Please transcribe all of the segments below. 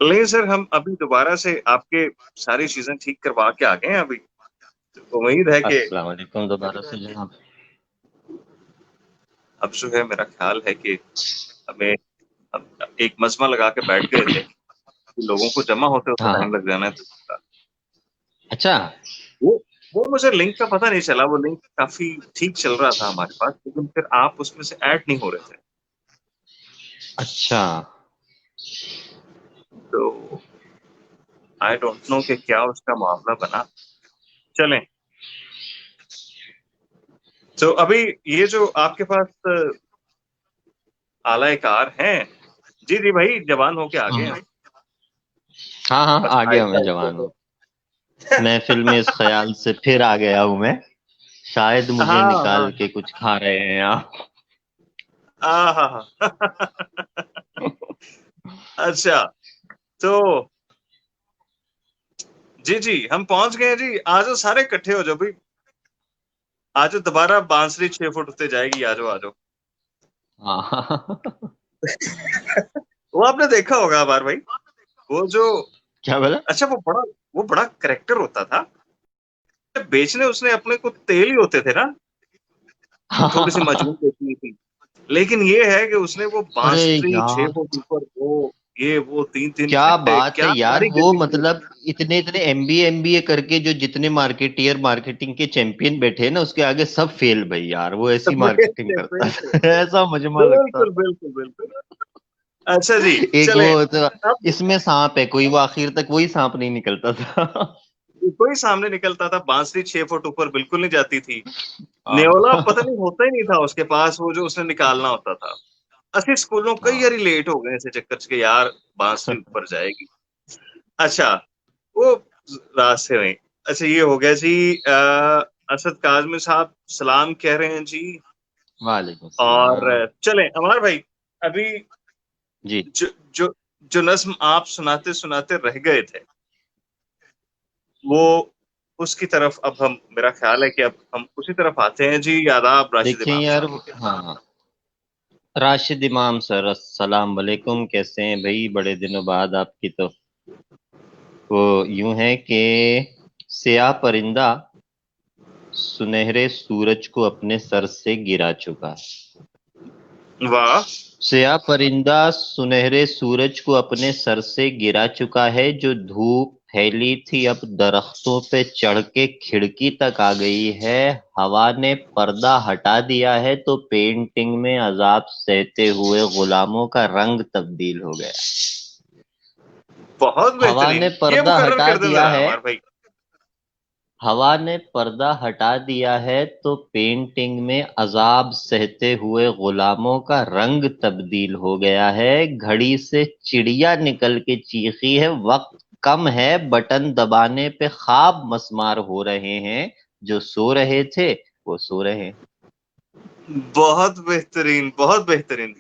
نہیں سر، ہم ابھی دوبارہ سے آپ کے ساری چیزیں ٹھیک کروا کے آ گئے ہیں. ابھی امید ہے کہ السلام علیکم دوبارہ سے جناب. اب جو ہے میرا خیال ہے کہ ہمیں ایک مجمع لگا کے بیٹھ گئے تھے، لوگوں کو جمع ہوتے ہوتے ہاں ہاں ٹائم لگ جانا ہے. اچھا وہ مجھے لنک کا پتہ نہیں چلا. وہ لنک کافی ٹھیک چل رہا تھا ہمارے پاس، لیکن پھر آپ اس میں سے ایڈ نہیں ہو رہے تھے. اچھا تو آئی ڈونٹ نو کہ کیا اس کا معاملہ بنا. چلیں، تو ابھی یہ جو آپ کے پاس اعلی کار ہیں، جی جی بھائی جوان ہو کے آگے ہیں. ہاں ہاں بس آگے آہستہ میں آہستہ جوان ہوں. محفل میں اس خیال سے پھر آ گیا ہوں میں، شاید مجھے ہاں ہاں نکال کے کچھ کھا رہے ہیں آپ. ہاں ہاں ہاں. اچھا، تو جی جی ہم پہنچ گئے جی. آ جاؤ سارے اکٹھے ہو جاؤ بھائی. آ جاؤ، دوبارہ بانسری 6 فٹ اٹھتے جائے گی. آ جاؤ آ جاؤ. ہاں وہ آپ نے دیکھا ہوگا بار بھائی، وہ جو کیا بولا؟ اچھا وہ بڑا کریکٹر ہوتا تھا. بیچنے اس نے اپنے کو تیل ہی ہوتے تھے نا، وہ تھوڑی سی مجموع بیچنی تھی. لیکن یہ ہے کہ اس نے وہ ارے بانسری یار 6 فٹ اوپر، وہ 3 3 کیا گھنٹے بات ہے کیا یار، وہ کاریگری کی. مطلب اتنے ایم بی اے کر کے جو جتنے مارکیٹئر مارکیٹنگ کے چیمپئن بیٹھے نا، اس کے آگے سب فیل بھائی یار. وہ ایسی مارکیٹنگ کرتا تھا ایسا مجمع لگتا بالکل تھا. بالکل بالکل. اچھا جی ایک وہ چلیں. تو اب اس میں سانپ ہے کوئی، وہ آخر تک وہی سانپ نہیں نکلتا تھا. کوئی سامنے نکلتا تھا. بانسری 6 فٹ اوپر بالکل نہیں جاتی تھی. نیولا ہاں پتہ نہیں ہوتا ہی نہیں تھا اس کے پاس، وہ جو اس نے نکالنا ہوتا تھا. اسی اسکولوں کئی ہاں باری لیٹ ہو گئے ایسے چکر کے یار، بانسری اوپر جائے گی. اچھا، وہ راستے میں. اچھا یہ ہو گیا جی. اسد کاظمی صاحب سلام کہہ رہے ہیں جی. وعلیکم اور السلام. چلیں عمار بھائی، ابھی جی جو جو جو نظم آپ سناتے سناتے رہ گئے تھے، وہ اس کی طرف اب ہم، میرا خیال ہے کہ اب ہم اسی طرف آتے ہیں جی. آداب راشد دیکھیں امام یار، صاحب. ہاں راشد امام سر السلام علیکم، کیسے ہیں بھائی؟ بڑے دنوں بعد آپ کی تو وہ یوں ہے کہ سیاہ پرندہ سنہرے سورج کو اپنے سر سے گرا چکا ہے. واہ. سیاہ پرندہ سنہرے سورج کو اپنے سر سے گرا چکا ہے. جو دھوپ پھیلی تھی اب درختوں پہ چڑھ کے کھڑکی تک آ گئی ہے. ہوا نے پردہ ہٹا دیا ہے تو پینٹنگ میں عذاب سہتے ہوئے غلاموں کا رنگ تبدیل ہو گیا. بہت ہوا بہترین. نے یہ پردہ مقرر ہٹا کر دیں دیا ذرا ہے عمار بھائی. ہوا نے پردہ ہٹا دیا ہے تو پینٹنگ میں عذاب سہتے ہوئے غلاموں کا رنگ تبدیل ہو گیا ہے. گھڑی سے چڑیا نکل کے چیخی ہے، وقت کم ہے، بٹن دبانے پہ خواب مسمار ہو رہے ہیں. جو سو رہے تھے وہ سو رہے ہیں. بہت بہترین، بہت بہترین،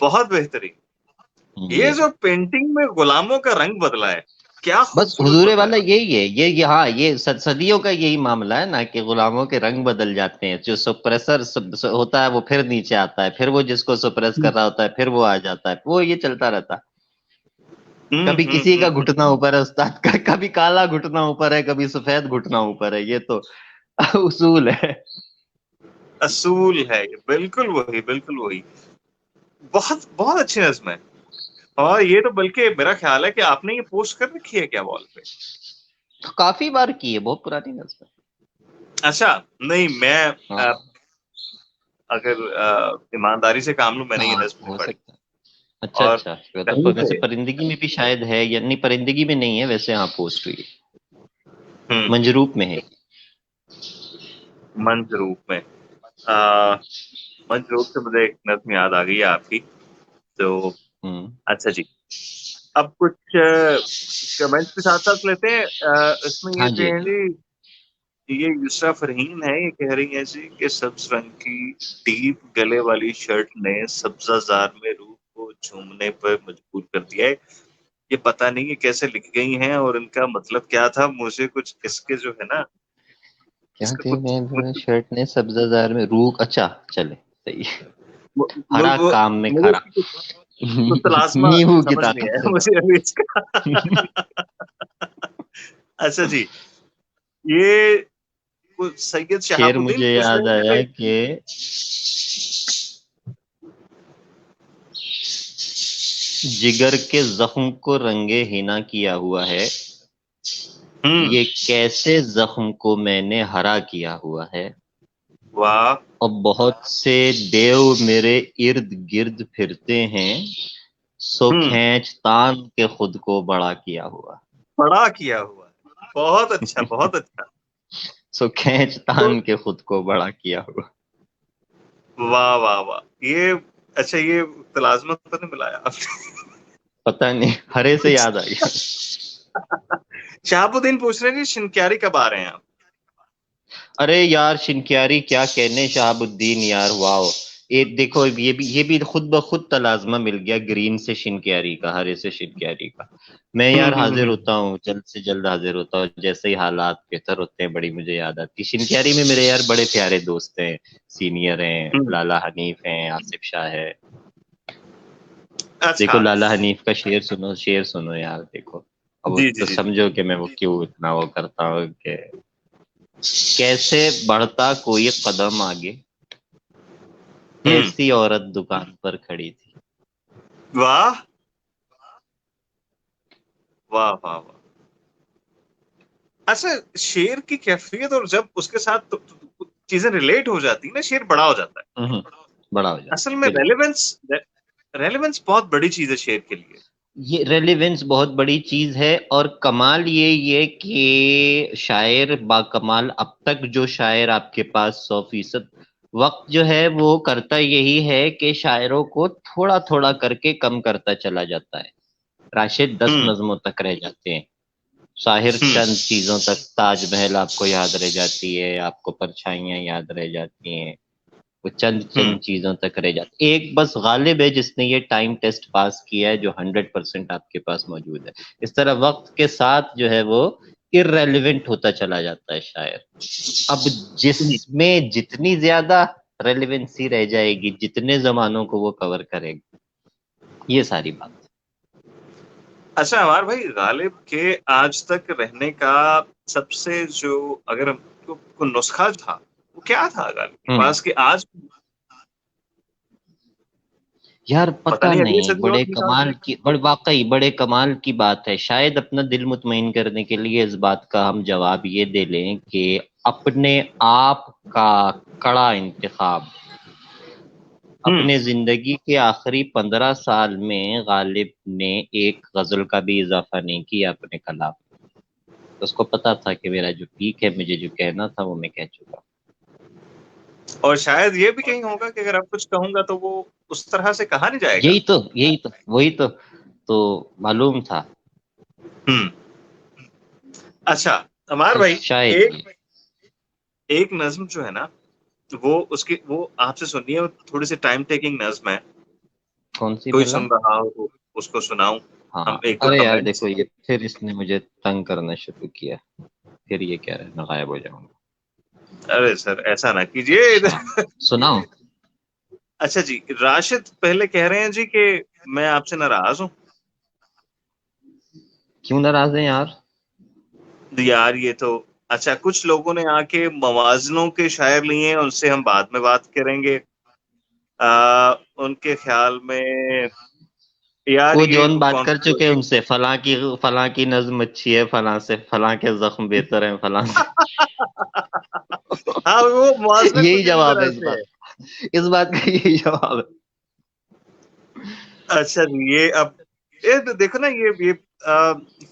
بہت بہترین. یہ جی جو پینٹنگ میں غلاموں کا رنگ بدلا ہے، کیا بس خوبصورت حضور بدلا والا ہے. یہی ہے. یہ ہاں یہ صدیوں کا یہی معاملہ ہے نا کہ غلاموں کے رنگ بدل جاتے ہیں. جو سپریسر ہوتا ہے وہ پھر نیچے آتا ہے، پھر وہ جس کو سپریس کر رہا ہوتا ہے پھر وہ آ جاتا ہے. وہ یہ چلتا رہتا ہے. کبھی کسی کا گھٹنا اوپر ہے استاد کا، کبھی کالا گھٹنا اوپر ہے، کبھی سفید گھٹنا اوپر ہے. یہ تو اصول ہے. اصول ہے یہ. بالکل وہی، بالکل وہی. بہت بہت اچھی نظم ہے. اور یہ تو بلکہ میرا خیال ہے کہ آپ نے یہ پوسٹ کر رکھی ہے کیا وال پہ؟ کافی بار کی ہے، بہت پرانی نظم ہے. اچھا نہیں، میں ہاں اگر ایمانداری سے کام لوں، میں نے یہ ہاں نظم نہیں ہو پڑھی. سکتا ہے. اچھا اور اچھا، کہیں تو ویسے سے پرندگی میں بھی شاید ہے، یعنی پرندگی میں نہیں ہے ویسے. ہاں پوسٹ ہوئی ہے. ہوں منجروپ میں ہے. منظروف میں منظروف سے مجھے ایک نظم یاد آ گئی ہے آپ کی. تو ہوں اچھا جی، اب کچھ کمنٹس کے ساتھ ساتھ لیتے ہیں. اس میں یہ ہاں جی کہیں جی، یہ یسرا فرحین ہے، یہ کہہ رہی ہے جی کہ سبز رنگ کی ڈیپ گلے والی شرٹ نے سبزہ زار میں روح کو جھومنے پر مجبور کر دیا ہے. یہ پتہ نہیں یہ کیسے لکھ گئی ہیں اور ان کا مطلب کیا تھا. مجھے کچھ اس کے جو ہے نا، کیا اس کا کہ کچھ میں شرٹ نے سبزہ زار میں روح. اچھا چلے صحیح. م- ہرا م- کام میں مجھے اس کھرا. کی کچھ تو تلازمہ نیمبو کی سمجھ نہیں طاقت آیا سے مجھے ابھی اس کا. اچھا جی، یہ سید شہاب شعر الدین مجھے پوچھ یاد رہے ہیں آیا کہ کہ جگر کے زخم کو رنگے ہنا کیا ہوا ہے، یہ کیسے زخم کو میں نے ہرا کیا ہوا ہے، واہ اور بہت سے دیو میرے ارد گرد پھرتے ہیں، سو کھینچ تان کے خود کو بڑا کیا ہوا، بڑا کیا ہوا ہے. بہت اچھا بہت اچھا. سو کھینچ تو تان کے خود کو بڑا کیا ہوا. واہ واہ واہ، یہ اچھا یہ تلازمت پر نہیں ملایا آپ نے. پتہ نہیں، ہرے سے یاد آ گیا. شہاب الدین پوچھ رہے ہیں کہ شنکیاری کب آ رہے ہیں آپ؟ ارے یار شنکیاری کیا کہنے شہاب الدین یار، واو. یہ دیکھو یہ بھی خود بخود تلازمہ مل گیا، گرین سے شنکیاری کا، ہرے سے شنکیاری کا. میں یار حاضر ہوتا ہوں، جلد سے جلد حاضر ہوتا ہوں، جیسے ہی حالات بہتر ہوتے ہیں بڑی مجھے یاد آتی. شنکیاری میں میرے یار بڑے پیارے دوست ہیں، سینئر ہیں، لالا حنیف ہیں، آصف شاہ ہے. دیکھو اچھا لالا حنیف کا شعر سنو یار. دیکھو اب جی جی تو جی جی. سمجھو کہ میں وہ کیوں اتنا وہ کرتا ہوں کہ کیسے بڑھتا کوئی قدم آگے، ایسی عورت دکان پر کھڑی تھی. واہ واہ واہ واہ. اچھا شعر کی کیفیت اور جب اس کے ساتھ چیزیں ریلیٹ ہو جاتی ہیں نا، شعر بڑا ہو جاتا ہے. بڑا ہو جاتا اصل ہے میں بالکل. ریلیونس بہت بڑی چیز ہے شعر کے لیے. یہ ریلیونس بہت بڑی چیز ہے، اور کمال یہ کہ شاعر با کمال اب تک جو شاعر آپ کے پاس 100% وقت جو ہے وہ کرتا یہی ہے کہ شاعروں کو تھوڑا تھوڑا کر کے کم کرتا چلا جاتا ہے. راشد 10 نظموں تک رہ جاتے ہیں، شاعر چند چیزوں تک، تاج محل آپ کو یاد رہ جاتی ہے، آپ کو پرچھائیاں یاد رہ جاتی ہیں، وہ چند چیزوں تک رہ جاتی. ایک بس غالب ہے جس نے یہ ٹائم ٹیسٹ پاس کیا ہے، جو 100% آپ کے پاس موجود ہے. اس طرح وقت کے ساتھ جو ہے وہ irrelevant ہوتا چلا جاتا ہے شاعر. اب جس میں جتنی زیادہ ریلیونسی رہ جائے گی، جتنے زمانوں کو وہ کور کرے گا، یہ ساری بات. اچھا ہمارے بھائی، غالب کے آج تک رہنے کا سب سے جو اگر کوئی نسخہ تھا وہ کیا تھا غالب کے پاس کہ آج یار پتہ پتہ اگلی نہیں، صدی اور بڑے نکال کمال دے. کی، واقعی بڑے کمال کی بات ہے. شاید اپنا دل مطمئن کرنے کے لیے اس بات کا ہم جواب یہ دے لیں کہ اپنے آپ کا کڑا انتخاب اپنے زندگی کے آخری 15 سال میں غالب نے ایک غزل کا بھی اضافہ نہیں کیا اپنے کلام. اس کو پتا تھا کہ میرا جو پیک ہے، مجھے جو کہنا تھا وہ میں کہہ چکا. اور شاید یہ بھی کہیں ہوگا کہ اگر آپ کچھ کہوں گا تو وہ اس طرح سے کہا نہیں جائے گا. یہی تو وہی تو معلوم تھا. اچھا عمار بھائی، شاید ایک یہ ایک نظم جو ہے نا، وہ آپ سے سننی ہے، تھوڑی سی ٹائم ٹیکنگ نظم ہے. کون سی کوئی بلا؟ سن رہا ہو تو اس کو سناؤں. ہاں. ہم ایک دو ارے یار کمنٹس. دیکھو، یہ پھر اس نے مجھے تنگ کرنا شروع کیا، پھر یہ کہہ رہا ہے میں غائب ہو جاؤں گا. ارے سر ایسا نہ کیجیے. اچھا سناؤ. اچھا جی، راشد پہلے کہہ رہے ہیں جی کہ میں آپ سے ناراض ہوں. کیوں ناراض ہیں یار؟ یار یہ تو اچھا، کچھ لوگوں نے آ کے موازنوں کے شاعر لیے ہیں، ان سے ہم بعد میں بات کریں گے. ان کے خیال میں یار وہ یہ جون بات کر چکے کانٹروورسی. ان سے، فلاں کی نظم اچھی ہے، فلاں سے، فلاں کے زخم بہتر ہیں، فلاں سے. ہاں وہ موازنہ یہی کچھ اسی جواب ہے طرح اس سے بات، ہے. اس بات کا یہی جواب ہے. اچھا جی، یہ اب یہ دیکھو نا، یہ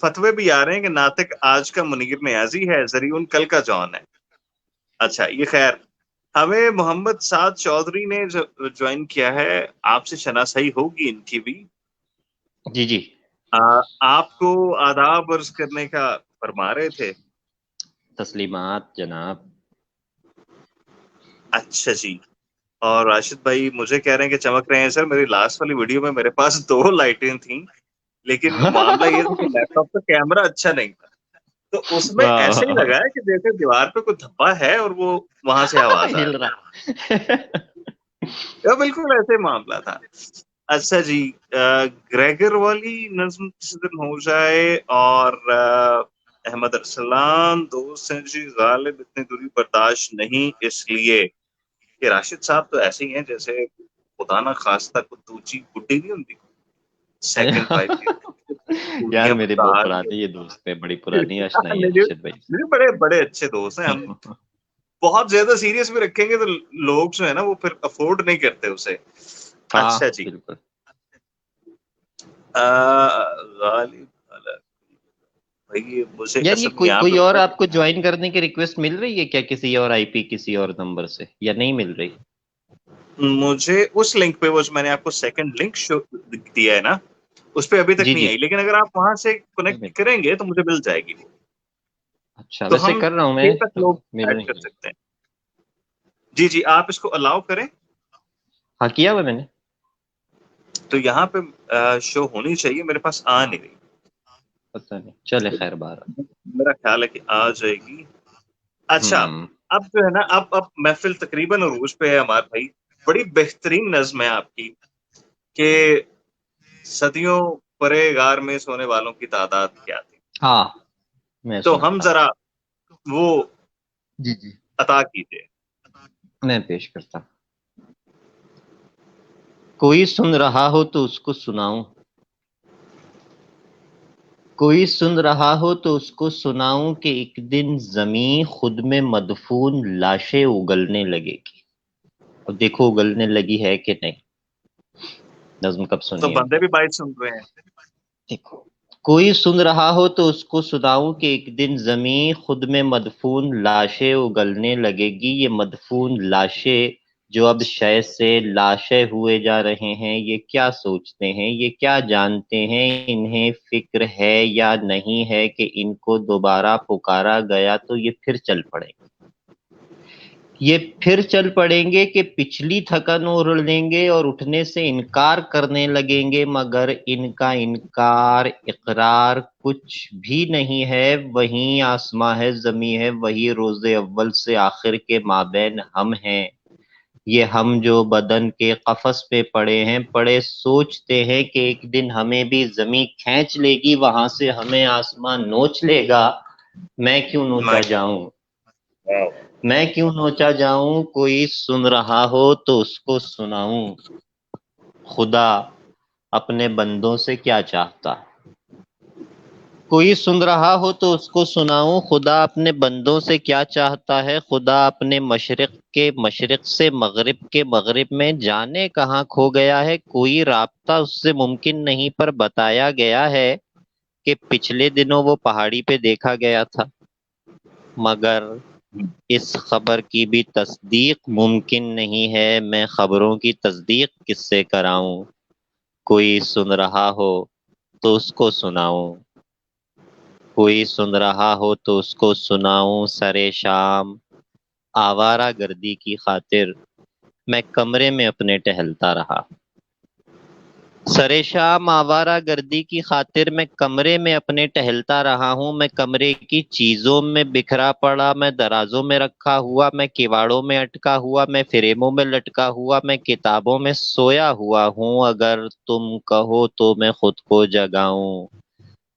فتوے بھی آ رہے ہیں کہ ناطق آج کا منیر نیازی ہے، زریعون کل کا جون ہے. اچھا یہ خیر، ہمیں محمد سعد چودھری نے جوائن کیا ہے. آپ سے شناسائی ہوگی ان کی بھی. جی جی. آپ کو آداب عرض کرنے کا فرما رہے تھے. تسلیمات جناب. اچھا جی. اور راشد بھائی مجھے کہہ رہے ہیں کہ چمک رہے ہیں سر. میری لاسٹ والی ویڈیو میں میرے پاس 2 لائٹیں تھیں، لیکن معاملہ یہ تھا کہ لیپ ٹاپ کا کیمرہ اچھا نہیں تھا، تو اس میں ایسے ہی لگا ہے کہ جیسے دیوار پہ کوئی دھبا ہے اور وہ وہاں سے آواز آ ہل رہی رہا. ہے. بالکل ایسے معاملہ تھا. اچھا جی، گریگر والی نظم کسی دن ہو جائے. اور احمد ارسلان دوست ہیں جی، غالب اتنی دوری برداشت نہیں، اس لیے کہ راشد صاحب تو ایسے ہی ہیں جیسے خدا نہ خواستہ کو دوچی بڈی نہیں ہوتی سیکنڈ وائف کی. یار بوٹیاں میرے بتا بہت رہی پرانے یہ دوست ہیں، بڑی پرانی آشنائی ہے نہیں راشد بھائی نہیں، بڑے بڑے اچھے دوست ہیں. ہم سے. بہت زیادہ سیریس بھی رکھیں گے تو لوگ جو ہے نا وہ پھر افورڈ نہیں کرتے اسے. ہاں اچھا جی، بالکل. غالب بھائی مجھے یار یہ اصل میں یہاں پہ کوئی اور بہت، آپ کو جوائن کرنے کی ریکویسٹ مل رہی ہے کیا، کسی اور آئی پی کسی اور نمبر سے، یا نہیں مل رہی؟ مجھے اس لنک پہ وہ جو میں نے آپ کو سیکنڈ لنک شو دیا ہے نا اس پہ ابھی تک جی نہیں جی آئی، لیکن اگر آپ وہاں سے نہیں کنیکٹ مل. کریں گے تو مجھے مل جائے گی وہ. اچھا تو ویسے ہم کر رہا ہوں میں، 6 تک تو لوگ مل ایڈ نہیں کر رہی. سکتے ہیں. جی جی، آپ اس کو الاؤ کریں. ہاں کیا ہوا میں نے. تو یہاں پہ شو ہونی چاہیے، میرے پاس آ نہیں رہی. پتہ نہیں، چلے خیر بہر. میرا خیال ہے کہ آ جائے گی. اچھا، ہوں. اب جو ہے نا اب محفل تقریباً عروج پہ ہے ہمارے بھائی. بڑی بہترین نظم ہے آپ کی کہ صدیوں پرے غار میں سونے والوں کی تعداد کیا تھی. ہاں میں تو ہم سناتا ہوں. ذرا وہ جی جی عطا کیجیے. میں پیش کرتا ہوں. کوئی سن رہا ہو تو اس کو سناؤں، کوئی سن رہا ہو تو اس کو سناؤں کہ ایک دن زمین خود میں مدفون لاشیں اگلنے لگے گی. اب دیکھو اگلنے لگی ہے کہ نہیں. نظم کب تو سنی ہے بندے ابھی؟ بھی بائٹ سن رہے ہیں. دیکھو کوئی سن رہا ہو تو اس کو سناؤں کہ ایک دن زمین خود میں مدفون لاشیں اگلنے لگے گی. یہ مدفون لاشیں جو اب شے سے لاشیں ہوئے جا رہے ہیں، یہ کیا سوچتے ہیں، یہ کیا جانتے ہیں، انہیں فکر ہے یا نہیں ہے کہ ان کو دوبارہ پکارا گیا تو یہ پھر چل پڑے. یہ پھر چل پڑیں گے کہ پچھلی تھکن اوڑھ لیں گے اور اٹھنے سے انکار کرنے لگیں گے، مگر ان کا انکار اقرار کچھ بھی نہیں ہے. وہیں آسماں ہے زمیں ہے، وہی روز اول سے آخر کے مابین ہم ہیں. یہ ہم جو بدن کے قفس پہ پڑے ہیں، پڑے سوچتے ہیں کہ ایک دن ہمیں بھی زمیں کھینچ لے گی، وہاں سے ہمیں آسمان نوچ لے گا. میں کیوں نوچا جاؤں، میں کیوں نوچا جاؤں. کوئی سن رہا ہو تو اس کو سناؤں، خدا اپنے بندوں سے کیا چاہتا. کوئی سن رہا ہو تو اس کو سناؤں، خدا اپنے بندوں سے کیا چاہتا ہے. خدا اپنے مشرق کے مشرق سے مغرب کے مغرب میں جانے کہاں کھو گیا ہے. کوئی رابطہ اس سے ممکن نہیں، پر بتایا گیا ہے کہ پچھلے دنوں وہ پہاڑی پہ دیکھا گیا تھا. مگر اس خبر کی بھی تصدیق ممکن نہیں ہے. میں خبروں کی تصدیق کس سے کراؤں. کوئی سن رہا ہو تو اس کو سناؤں، کوئی سن رہا ہو تو اس کو سناؤں. سرے شام آوارہ گردی کی خاطر میں کمرے میں اپنے ٹہلتا رہا. سرے شام آوارہ گردی کی خاطر میں کمرے میں اپنے ٹہلتا رہا ہوں. میں کمرے کی چیزوں میں بکھرا پڑا، میں درازوں میں رکھا ہوا، میں کواڑوں میں اٹکا ہوا، میں فریموں میں لٹکا ہوا، میں کتابوں میں سویا ہوا ہوں. اگر تم کہو تو میں خود کو جگاؤں،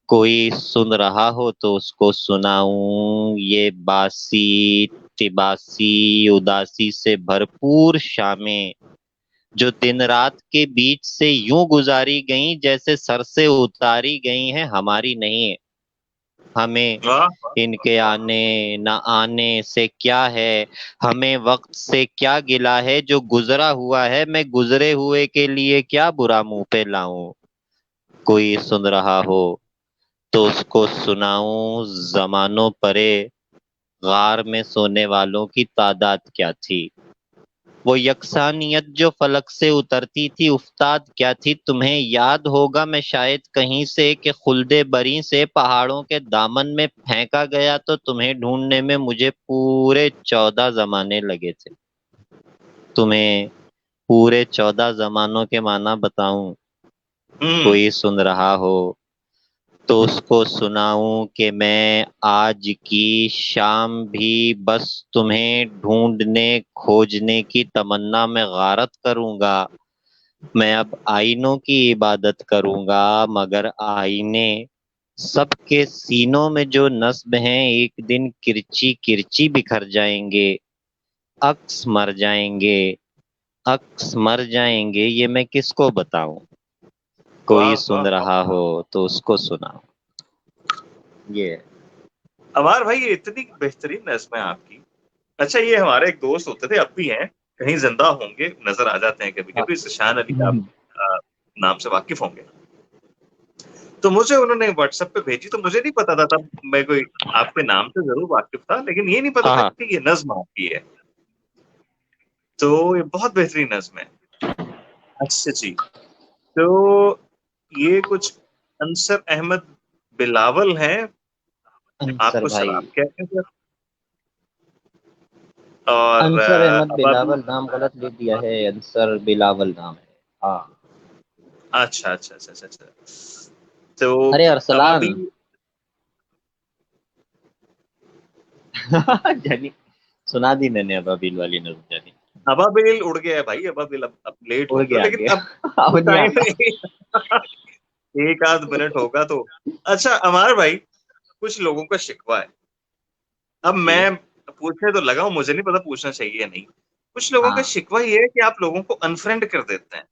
کوئی سن رہا ہو تو اس کو سناؤں. یہ باسی تباسی اداسی سے بھرپور شامیں جو دن رات کے بیچ سے یوں گزاری گئیں جیسے سر سے اتاری گئی ہیں، ہماری نہیں. ہمیں ان کے آنے نہ آنے سے کیا ہے، ہمیں وقت سے کیا گلا ہے. جو گزرا ہوا ہے میں گزرے ہوئے کے لیے کیا برا منہ پہ لاؤں. کوئی سن رہا ہو تو اس کو سناؤں. زمانوں پرے غار میں سونے والوں کی تعداد کیا تھی. وہ یکسانیت جو فلک سے اترتی تھی افتاد کیا تھی. تمہیں یاد ہوگا میں شاید کہیں سے کہ خلد بری سے پہاڑوں کے دامن میں پھینکا گیا تو تمہیں ڈھونڈنے میں مجھے پورے 14 زمانے لگے تھے. تمہیں پورے 14 زمانوں کے معنی بتاؤں. کوئی سن رہا ہو تو اس کو سناؤں کہ میں آج کی شام بھی بس تمہیں ڈھونڈنے کھوجنے کی تمنا میں غارت کروں گا. میں اب آئینوں کی عبادت کروں گا، مگر آئینے سب کے سینوں میں جو نصب ہیں ایک دن کرچی کرچی بکھر جائیں گے، عکس مر جائیں گے، عکس مر جائیں گے، یہ میں کس کو بتاؤں؟ کوئی واہ سن واہ واہ! رہا ہو تو اس کو سناؤ. یہ ہے. عمار بھائی یہ اتنی بہترین نظم ہے آپ کی. اچھا یہ ہمارے ایک دوست ہوتے تھے، اب بھی ہیں، کہیں زندہ ہوں گے، نظر آ جاتے ہیں کبھی کبھی، سشان علی، آپ نام سے واقف ہوں گے. تو مجھے انہوں نے واٹس ایپ پہ بھیجی، تو مجھے نہیں پتا تھا تب، میں کوئی آپ کے نام سے ضرور واقف تھا لیکن یہ نہیں پتا تھا ہاں کہ یہ نظم آپ کی ہے. تو یہ بہت بہترین نظم ہے. اچھا جی. تو یہ کچھ انصر احمد بلاول ہیں، آپ انصر کو بھائی، سلام کہتے ہیں سر. اور انصر احمد اب ابھی، بلاول نام غلط لکھ دیا ہے، انصر بلاول نام ہے. ہاں. اچھا اچھا اچھا اچھا اچھا. تو ارے اب ارسلان ابھی جانی سنا دی میں نے ابابیل والی نظر جانی. ابابیل اڑ گیا ہے بھائی، ابابیل اب لیٹ اڑ ہو گیا گیا لیکن گیا اب اب نہیں ٹائم آتا. ایک آدھ منٹ ہوگا تو. اچھا عمار بھائی، کچھ لوگوں کا شکوہ ہے، اب جی. میں پوچھنے تو لگا ہوں، مجھے نہیں پتا پوچھنا چاہیے یا نہیں. کچھ لوگوں کا ہاں شکوہ یہ ہے کہ آپ لوگوں کو انفرینڈ کر دیتے ہیں.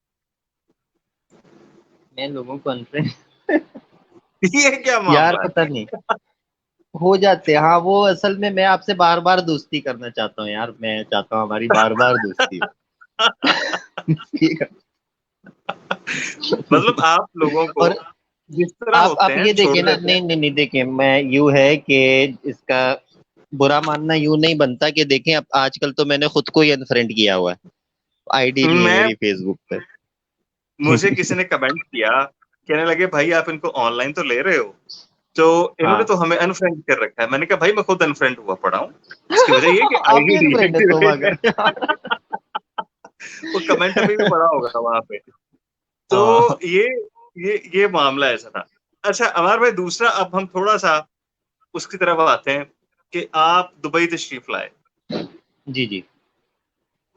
میں لوگوں کو انفرینڈ یہ کیا یار معاملہ پتہ ہے؟ نہیں ہو جاتے. ہاں وہ اصل میں آپ سے بار بار دوستی کرنا چاہتا ہوں یار، میں چاہتا ہوں ہماری بار بار دوستی ہو. ٹھیک ہے. مطلب آپ لوگوں کو اور جس طرح ہوتے آپ ہیں یہ چھوڑ دیکھیں نا، دیتے ہیں. نہیں نہیں نہیں دیکھیں، میں یوں ہے کہ اس کا برا ماننا یوں نہیں بنتا کہ دیکھیں اب آج کل تو میں نے خود کو ہی انفرینڈ کیا ہوا ہے، آئی ڈی نہیں ہے میں میری فیس بک پہ. مجھے کسی نے کمنٹ کیا، کہنے لگے بھائی آپ ان کو آن لائن تو لے رہے ہو، تو انہوں ہاں نے تو ہمیں انفرینڈ کر رکھا ہے. میں نے کہا بھائی میں خود انفرینڈ ہوا پڑا ہوں. اس کی وجہ یہ کہ آئی آپ ڈی ہی ڈی انفرینڈ ہے ایکٹیویٹ تو ہے. مگر. وہ کمنٹ ابھی بھی پڑا ہوگا وہاں پہ. تو ہاں یہ معاملہ ایسا تھا. اچھا عمار بھائی، دوسرا اب ہم تھوڑا سا اس کی طرف آتے ہیں کہ آپ دبئی تشریف لائے، جی جی.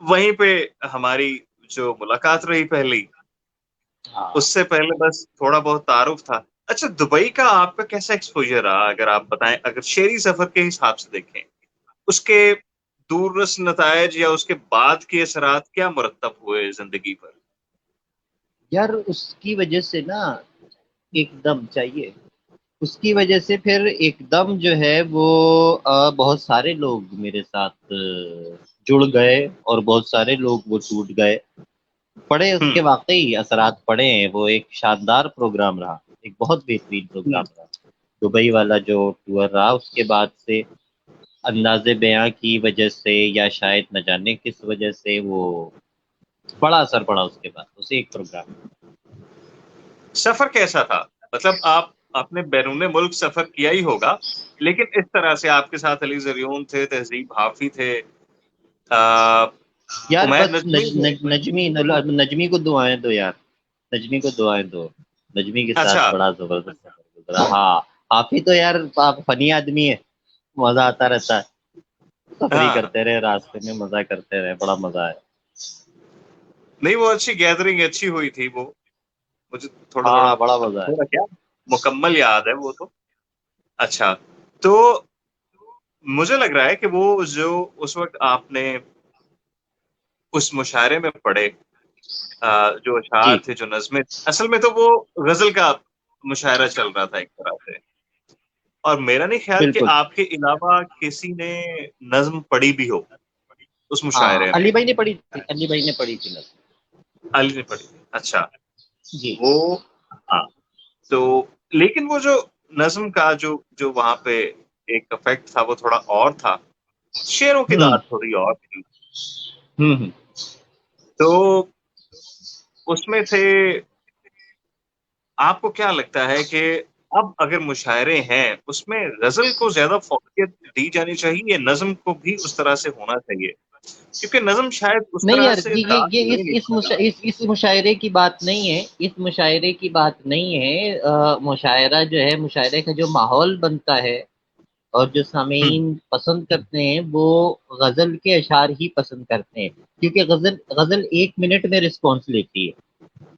وہیں پہ ہماری جو ملاقات رہی پہلی، ہاں اس سے پہلے بس تھوڑا بہت تعارف تھا. اچھا دبئی کا آپ کا کیسا ایکسپوجر رہا، اگر آپ بتائیں، اگر شہری سفر کے حساب سے دیکھیں، اس کے دور رس نتائج یا اس کے بعد کے اثرات کیا مرتب ہوئے زندگی پر؟ یار اس کی وجہ سے نا ایک دم چاہیے، اس کی وجہ سے پھر ایک دم جو ہے وہ بہت سارے لوگ میرے ساتھ جڑ گئے، اور بہت سارے لوگ وہ ٹوٹ گئے. پڑھے اس ہوں کے واقعی اثرات پڑے ہیں. وہ ایک شاندار پروگرام رہا، ایک بہت بہترین ہوں. پروگرام رہا دبئی والا جو ٹور رہا. اس کے بعد سے انداز بیاں کی وجہ سے یا شاید نہ جانے کس وجہ سے وہ بڑا اثر پڑا اس کے بعد اسے ایک پروگرام. سفر کیسا تھا؟ مطلب آپ نے بیرون ملک سفر کیا ہی ہوگا، لیکن اس طرح سے آپ کے ساتھ علی زریون تھے، تہذیب حافی تھے، آ، یار عمیر بس نجمی تھے. نجمی کو دعائیں دو یار، نجمی کو دعائیں دو. نجمی کے ساتھ اچھا. بڑا زبردست سفر گزرا. ہاں آپ ہی تو یار، آپ فنی آدمی ہے، مزہ آتا رہتا ہے. تفریح ہاں کرتے رہے راستے میں، مزہ کرتے رہے، بڑا مزہ ہے. نہیں، وہ اچھی گیدرنگ اچھی ہوئی تھی وہ. مجھے تھوڑا تھوڑا ہاں بڑا مزہ ہے. تھوڑا کیا مکمل یاد ہے وہ تو. اچھا. تو مجھے لگ رہا ہے کہ وہ جو اس وقت آپ نے اس مشاعرے میں پڑھے، جو اشعار جی تھے، جو نظمیں، اصل میں تو وہ غزل کا مشاعرہ چل رہا تھا ایک طرح سے. اور میرا نہیں خیال کہ بالکل. آپ کے علاوہ کسی نے نظم پڑھی بھی ہو اس ہاں مشاعرے میں. علی بھائی نے پڑھی تھی، علی بھائی نے پڑھی تھی نظر. علی نے پڑھی. اچھا. جی. وہ، ہاں. تو لیکن وہ جو نظم کا جو جو وہاں پہ ایک افیکٹ تھا وہ تھوڑا اور تھا، شعروں کی ہوں داد تھوڑی اور تھی. ہوں. تو اس میں سے آپ کو کیا لگتا ہے کہ اب اگر مشاعرے ہیں اس میں غزل کو زیادہ فوقیت دی جانی چاہیے یا نظم کو بھی اس طرح سے ہونا چاہیے؟ کیونکہ نظم شاید اس نہیں طرح یار، سے داد یہ لے نہیں پاتا. اس مشاعرے کی بات نہیں ہے، اس مشاعرے کی بات نہیں ہے. مشاعرہ جو ہے، مشاعرے کا جو ماحول بنتا ہے اور جو ہوں. سامعین پسند کرتے ہیں وہ غزل کے اشعار ہی پسند کرتے ہیں، کیونکہ غزل 1 منٹ میں رسپانس لیتی ہے.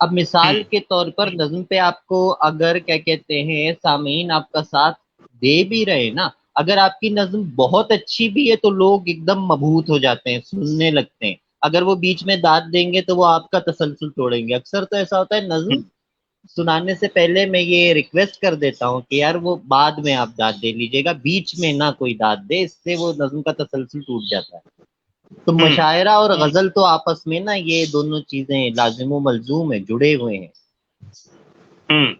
اب مثال ہوں کے طور پر نظم پہ آپ کو اگر کیا کہتے ہیں سامعین آپ کا ساتھ دے بھی رہے نا، اگر آپ کی نظم بہت اچھی بھی ہے تو لوگ ایک دم مبہوت ہو جاتے ہیں، سننے لگتے ہیں۔ اگر وہ بیچ میں داد دیں گے تو وہ آپ کا تسلسل توڑیں گے۔ اکثر تو ایسا ہوتا ہے نظم ہوں سنانے سے پہلے میں یہ ریکویسٹ کر دیتا ہوں کہ یار وہ بعد میں آپ داد دے لیجیے گا، بیچ میں نہ کوئی داد دے، اس سے وہ نظم کا تسلسل ٹوٹ جاتا ہے۔ تو ہوں مشاعرہ اور غزل تو آپس میں نا یہ دونوں چیزیں لازم و ملزوم ہیں، جڑے ہوئے ہیں۔ ہوں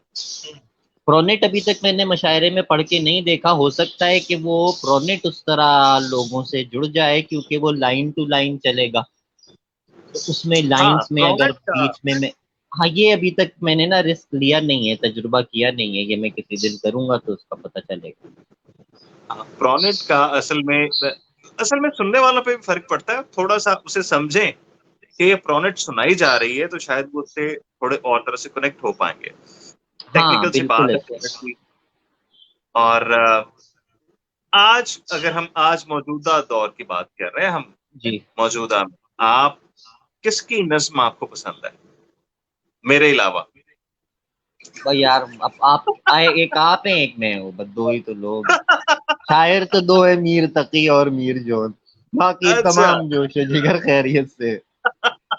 پرونٹ ابھی تک میں نے مشاعرے میں پڑھ کے نہیں دیکھا، ہو سکتا ہے کہ وہ پرونٹ اس طرح لوگوں سے جڑ جائے کیونکہ وہ لائن ٹو لائن چلے گا، تو اس میں ہاں لائنز میں اگر پرونٹ کا بیچ میں ہاں یہ ابھی تک میں نے نا رسک لیا نہیں ہے، تجربہ کیا نہیں ہے، یہ میں کسی دن کروں گا تو اس کا پتہ چلے گا۔ پرونٹ کا اصل میں سننے والوں پہ بھی فرق پڑتا ہے، تھوڑا سا اسے سمجھیں کہ یہ پرونٹ سنائی جا رہی ہے تو شاید وہ اس سے تھوڑے اور طرح سے کنیکٹ ہو پائیں گے۔ ہاں ٹیکنیکل سی بالکل بات ہے ایسے پرونٹ کی۔ اور آج اگر ہم آج موجودہ دور کی بات کر رہے ہیں ہم، جی موجودہ میں آپ کس کی نظم آپ کو پسند ہے میرے علاوہ؟ بھائی یار اب آپ آئے، ایک آپ ہیں ایک میں ہوں، بس دو ہی تو لوگ ہیں۔ شاعر تو دو ہے، میر تقی اور میر جون، باقی اچھا تمام جوش و جگر خیریت سے۔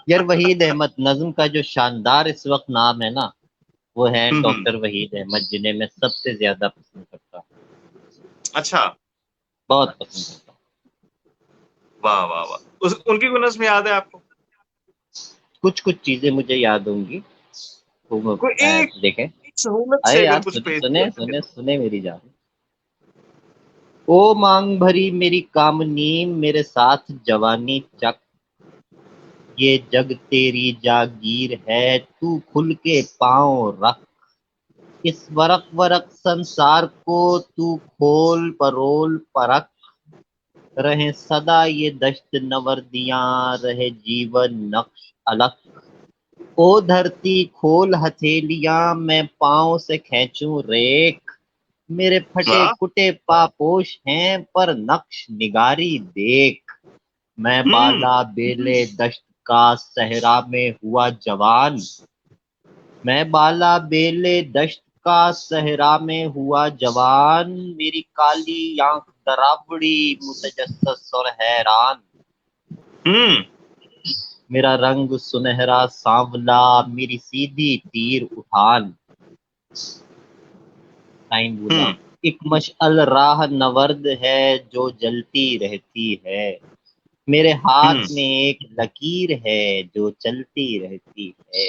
یار وحید احمد نظم کا جو شاندار اس وقت نام ہے نا وہ ہے ہوں ڈاکٹر وحید احمد، جنہیں میں سب سے زیادہ پسند کرتا ہوں، اچھا، بہت پسند کرتا ہوں۔ واہ واہ واہ، ان کی کوئی نظم یاد ہے آپ کو؟ کچھ کچھ چیزیں مجھے یاد ہوں گی، وہ کوئی ایک دیکھیں۔ سہولت ارے سے یار اگر کچھ سنے پیش سنے کر سکے سنے تو۔ سنے میری جان۔ او مانگ بھری میری کامنی، میرے ساتھ جوانی چک، یہ جگ تیری جاگیر ہے، تو کھل کے پاؤں رکھ، اس ورق ورق سنسار کو تو کھول پرول پرکھ، رہیں صدا یہ دشت نوردیاں، رہے جیون نقش الگ، او دھرتی کھول ہتھیلیاں، میں پاؤں سے کھینچوں ریک، میرے پھٹے واہ، کٹے پاپوش ہیں پر نقش نگاری دیکھ، میں ہوں بالا بیلے دشت کا صحرا میں ہوا جوان، میں بالا بیلے دشت کا صحرا میں ہوا جوان، میری کالی آنکھ دراوڑی متجسس اور حیران، ہوں میرا رنگ سنہرا سانولا، میری سیدھی تیر اٹھان، ٹائم بولا، ہوں ایک مشعل راہ نورد ہے جو جلتی رہتی ہے، میرے ہاتھ ہوں میں ایک لکیر ہے جو چلتی رہتی ہے۔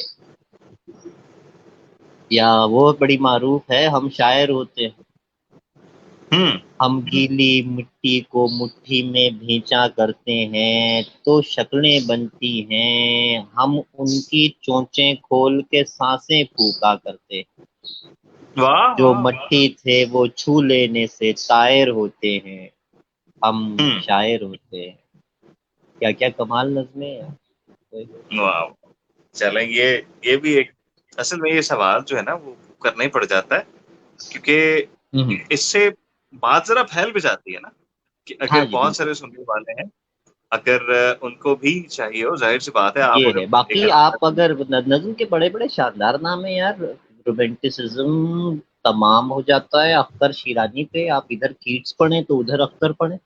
یا وہ بڑی معروف ہے، ہم شاعر ہوتے ہیں، ہوں ہم گیلی مٹی کو مٹھی میں بھینچا کرتے ہیں تو شکلیں بنتی ہیں، ہم ان کی چونچیں کھول کے سانسیں پھونکا کرتے ہیں، واہ جو واہ واہ، مٹی تھے وہ چھو لینے سے طائر ہوتے ہیں، ہم ہوں شاعر ہوتے ہیں۔ کیا کیا کمال نظمیں ہیں یار۔ واہ، چلیں یہ بھی ایک، اصل میں یہ سوال جو ہے نا وہ کرنا ہی پڑ جاتا ہے کیونکہ ہوں، اس سے بات ذرا پھیل بھی جاتی ہے نا، کہ ہاں اگر جی بہت بالکل سارے سننے والے ہیں، اگر ان کو بھی چاہیے ہو، ظاہر سی بات ہے آپ یہ اگر ہے۔ ایک باقی اچھی آپ نظم، اگر نظم کے بڑے بڑے شاندار نام ہیں یار، رومانٹسزم تمام ہو جاتا ہے اختر شیرازی پہ، آپ ادھر کیٹس پڑھیں تو ادھر اختر پڑھیں۔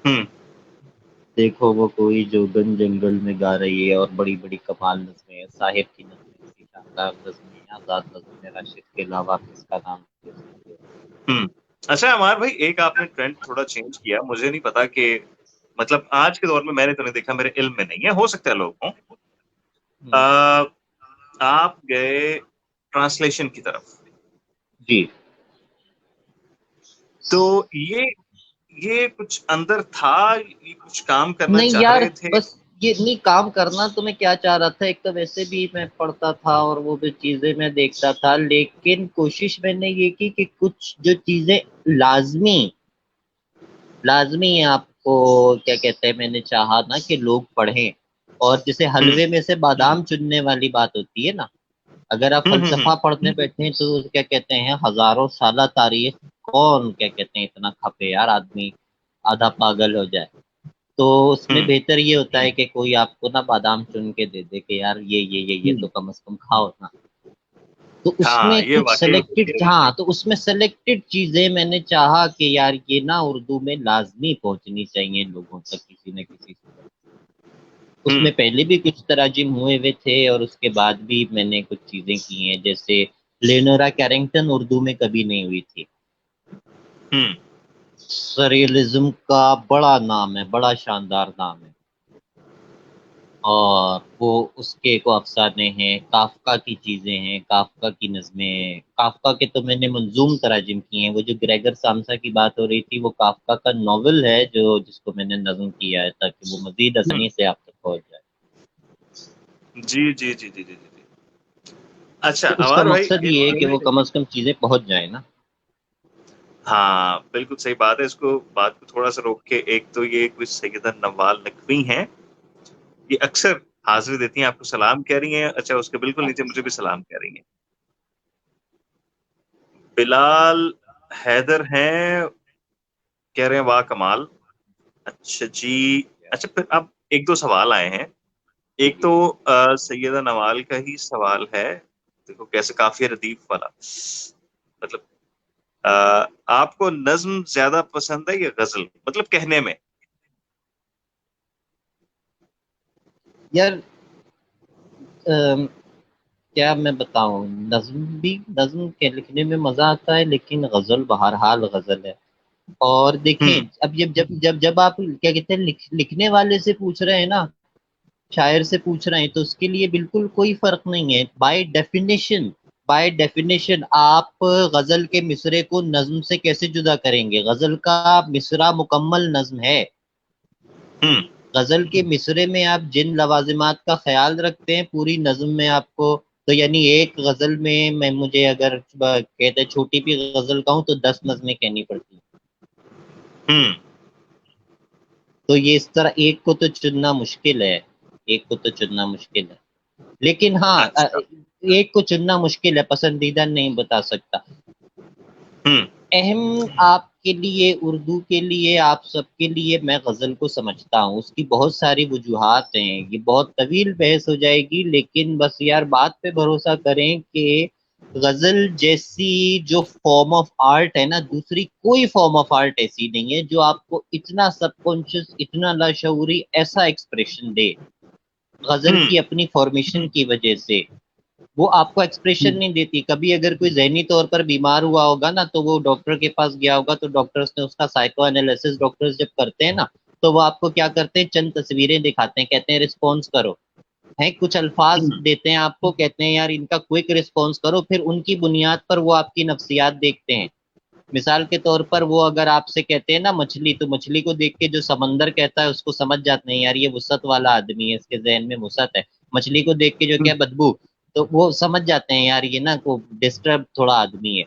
ہوں دیکھو وہ کوئی جو گن جنگل میں گا رہی ہے، اور بڑی بڑی کمال نظمیں ہیں، صاحب کی نظمیں بڑی شاندار نظمیں ہیں، آزاد نظمیں، راشد کے علاوہ کس کا نام لے سکتے ہو۔ ہوں اچھا عمار بھائی، ایک آپ نے ٹرینڈ تھوڑا چینج کیا، مجھے نہیں پتا کہ مطلب آج کے دور میں نے تو نہیں دیکھا، میرے علم میں نہیں ہے، ہو سکتا ہے لوگ ہوں، ہوں، آپ گئے ٹرانسلیشن کی طرف، جی تو یہ کچھ اندر تھا، یہ کچھ کام کرنا نہیں چاہ یار، رہے تھے؟ بس یہ نہیں کام کرنا تو میں کیا چاہ رہا تھا، ایک تو ویسے بھی میں پڑھتا تھا اور وہ بھی چیزیں میں دیکھتا تھا، لیکن کوشش میں نے یہ کی کہ کچھ جو چیزیں لازمی لازمی ہیں آپ کو کیا کہتے ہیں، میں نے چاہا نا کہ لوگ پڑھیں، اور جیسے ہوں حلوے میں سے بادام چننے والی بات ہوتی ہے نا، اگر آپ ہوں فلسفہ پڑھنے بیٹھے ہیں تو کیا کہتے ہیں ہزاروں سالہ تاریخ کون کیا کہتے ہیں اتنا کھپے یار، آدمی آدھا پاگل ہو جائے۔ تو اس میں ہوں بہتر یہ ہوتا ہے کہ کوئی آپ کو نا بادام چن کے دے دے کہ یار یہ تو کم از کم کھاؤ نا. تو اس ہاں میں یہ کچھ واقعی سلیکٹڈ، ہاں تو اس میں سلیکٹڈ چیزیں میں نے چاہا کہ یار یہ نا اردو میں لازمی پہنچنی چاہیے لوگوں تک کسی نہ کسی صورت. اس ہوں میں پہلے بھی کچھ تراجم ہوئے تھے اور اس کے بعد بھی میں نے کچھ چیزیں کی ہیں، جیسے لینورا کیرنگٹن اردو میں کبھی نہیں ہوئی تھی. ہوں سریلزم کا بڑا نام ہے، بڑا شاندار نام ہے، اور وہ اس کے کو افسانے ہیں. کافکا کی چیزیں ہیں، کافکا کی نظمیں ہیں. کافکا کے تو میں نے منظوم تراجم کیے ہیں. وہ جو گریگر سامسا کی بات ہو رہی تھی وہ کافکا کا ناول ہے جس کو میں نے نظم کیا ہے تاکہ وہ مزید آسانی سے آپ تک پہنچ جائے. جی جی جی جی جی جی. اچھا تو اس کا عمار بھائی مقصد یہ ہے کہ وہ کم از کم چیزیں پہنچ جائیں نا. ہاں بالکل صحیح بات ہے. اس کو بات کو تھوڑا سا روک کے، ایک تو یہ کچھ سیدہ نوال نقوی ہیں، یہ اکثر حاضری دیتی ہیں، آپ کو سلام کہہ رہی ہیں. اچھا اس کے بالکل نیچے مجھے بھی سلام کہہ رہی ہیں. بلال حیدر ہیں، کہہ رہے ہیں واہ کمال. اچھا جی. اچھا پھر اب ایک دو سوال آئے ہیں. ایک تو سیدہ نوال کا ہی سوال ہے، دیکھو کیسے کافی ردیف والا. مطلب آپ کو نظم زیادہ پسند ہے یا غزل، مطلب کہنے میں؟ یار کیا میں بتاؤں، نظم کے لکھنے میں مزہ آتا ہے لیکن غزل بہرحال غزل ہے. اور دیکھیں، ہوں اب جب آپ کیا کہتے ہیں لکھنے والے سے پوچھ رہے ہیں نا، شاعر سے پوچھ رہے ہیں، تو اس کے لیے بالکل کوئی فرق نہیں ہے. بائی ڈیفینیشن آپ غزل کے مصرے کو نظم سے کیسے جدا کریں گے؟ غزل کا مصرع مکمل نظم ہے. ہوں غزل کے مصرے میں آپ جن لوازمات کا خیال رکھتے ہیں پوری نظم میں آپ کو، تو یعنی ایک غزل میں مجھے اگر کہتے ہیں چھوٹی بھی غزل کہوں تو 10 نظمیں کہنی پڑتی ہیں. ہوں تو یہ اس طرح ایک کو تو چننا مشکل ہے، ایک کو تو چننا مشکل ہے. لیکن ہاں اچھا. ایک کو چننا مشکل ہے، پسندیدہ نہیں بتا سکتا. ہوں اہم آپ کے لیے، اردو کے لیے، آپ سب کے لیے میں غزل کو سمجھتا ہوں. اس کی بہت ساری وجوہات ہیں، یہ بہت طویل بحث ہو جائے گی، لیکن بس یار بات پہ بھروسہ کریں کہ غزل جیسی جو فارم آف آرٹ ہے نا، دوسری کوئی فارم آف آرٹ ایسی نہیں ہے جو آپ کو اتنا سب کانشیس، اتنا لاشعوری ایسا ایکسپریشن دے. غزل ہوں کی اپنی فارمیشن کی وجہ سے وہ آپ کو ایکسپریشن نہیں دیتی. کبھی اگر کوئی ذہنی طور پر بیمار ہوا ہوگا نا تو وہ ڈاکٹر کے پاس گیا ہوگا، تو ڈاکٹرز نے اس کا سائیکو انالیسس ڈاکٹرز جب کرتے ہیں نا تو وہ آپ کو کیا کرتے ہیں، چند تصویریں دکھاتے ہیں، کہتے ہیں رسپونس کرو. ہیں کچھ الفاظ ہوں دیتے ہیں آپ کو، کہتے ہیں یار ان کا کوئک رسپونس کرو، پھر ان کی بنیاد پر وہ آپ کی نفسیات دیکھتے ہیں. مثال کے طور پر وہ اگر آپ سے کہتے ہیں نا مچھلی، تو مچھلی کو دیکھ کے جو سمندر کہتا ہے اس کو سمجھ جاتے ہیں یار یہ وسعت والا آدمی ہے، اس کے ذہن میں وسعت ہے. مچھلی کو دیکھ کے جو کیا بدبو، تو وہ سمجھ جاتے ہیں یار یہ نا کو ڈسٹرب تھوڑا آدمی ہے.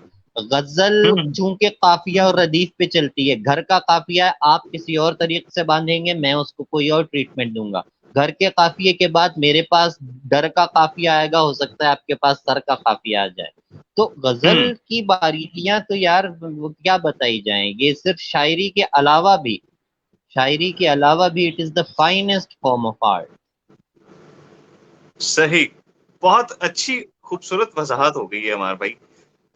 غزل ہوں چونکہ قافیہ اور ردیف پہ چلتی ہے، گھر کا قافیہ ہے، آپ کسی اور طریقے سے باندھیں گے، میں اس کو کوئی اور ٹریٹمنٹ دوں گا. گھر کے قافیے کے بعد میرے پاس ڈر کا قافیہ آئے گا، ہو سکتا ہے آپ کے پاس سر کا قافیہ آ جائے. تو غزل ہوں کی باریکیاں تو یار وہ کیا بتائی جائیں. یہ صرف شاعری کے علاوہ بھی it is the finest form of art. صحیح. بہت اچھی خوبصورت وضاحت ہو گئی ہے ہمارے بھائی.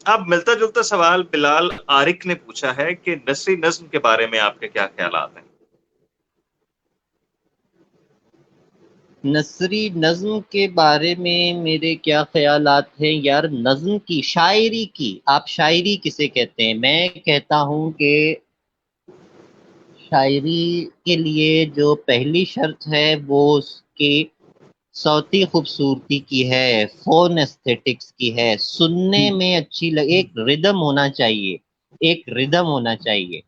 اب ملتا جلتا سوال بلال عارق نے پوچھا ہے کہ نثری نظم کے بارے میں آپ کے کیا خیالات ہیں؟ نثری نظم کے بارے میں میرے کیا خیالات ہیں یار؟ نظم کی، شاعری کی، آپ شاعری کسے کہتے ہیں؟ میں کہتا ہوں کہ شاعری کے لیے جو پہلی شرط ہے وہ اس کی صوتی خوبصورتی کی ہے، فون ایستھیٹکس کی ہے، سننے میں اچھی ایک ردم ہونا چاہیے، ایک ردم ہونا چاہیے.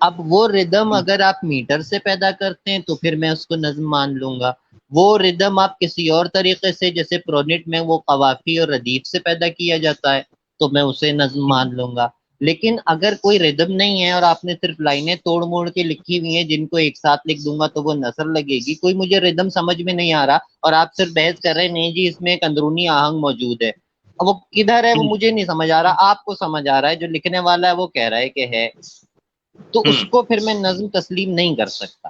اب وہ ردم اگر آپ میٹر سے پیدا کرتے ہیں تو پھر میں اس کو نظم مان لوں گا. وہ ردم آپ کسی اور طریقے سے، جیسے پرونٹ میں وہ قوافی اور ردیف سے پیدا کیا جاتا ہے، تو میں اسے نظم مان لوں گا. لیکن اگر کوئی ردم نہیں ہے اور آپ نے صرف لائنیں توڑ موڑ کے لکھی ہوئی ہیں جن کو ایک ساتھ لکھ دوں گا تو وہ نثر لگے گی. کوئی مجھے ردم سمجھ میں نہیں آ رہا اور آپ صرف بحث کر رہے ہیں نہیں جی اس میں ایک اندرونی آہنگ موجود ہے. اب وہ کدھر ہے وہ مجھے نہیں سمجھ آ رہا، آپ کو سمجھ آ رہا ہے، جو لکھنے والا ہے وہ کہہ رہا ہے کہ ہے، تو اس ہوں کو پھر میں نظم تسلیم نہیں کر سکتا.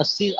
80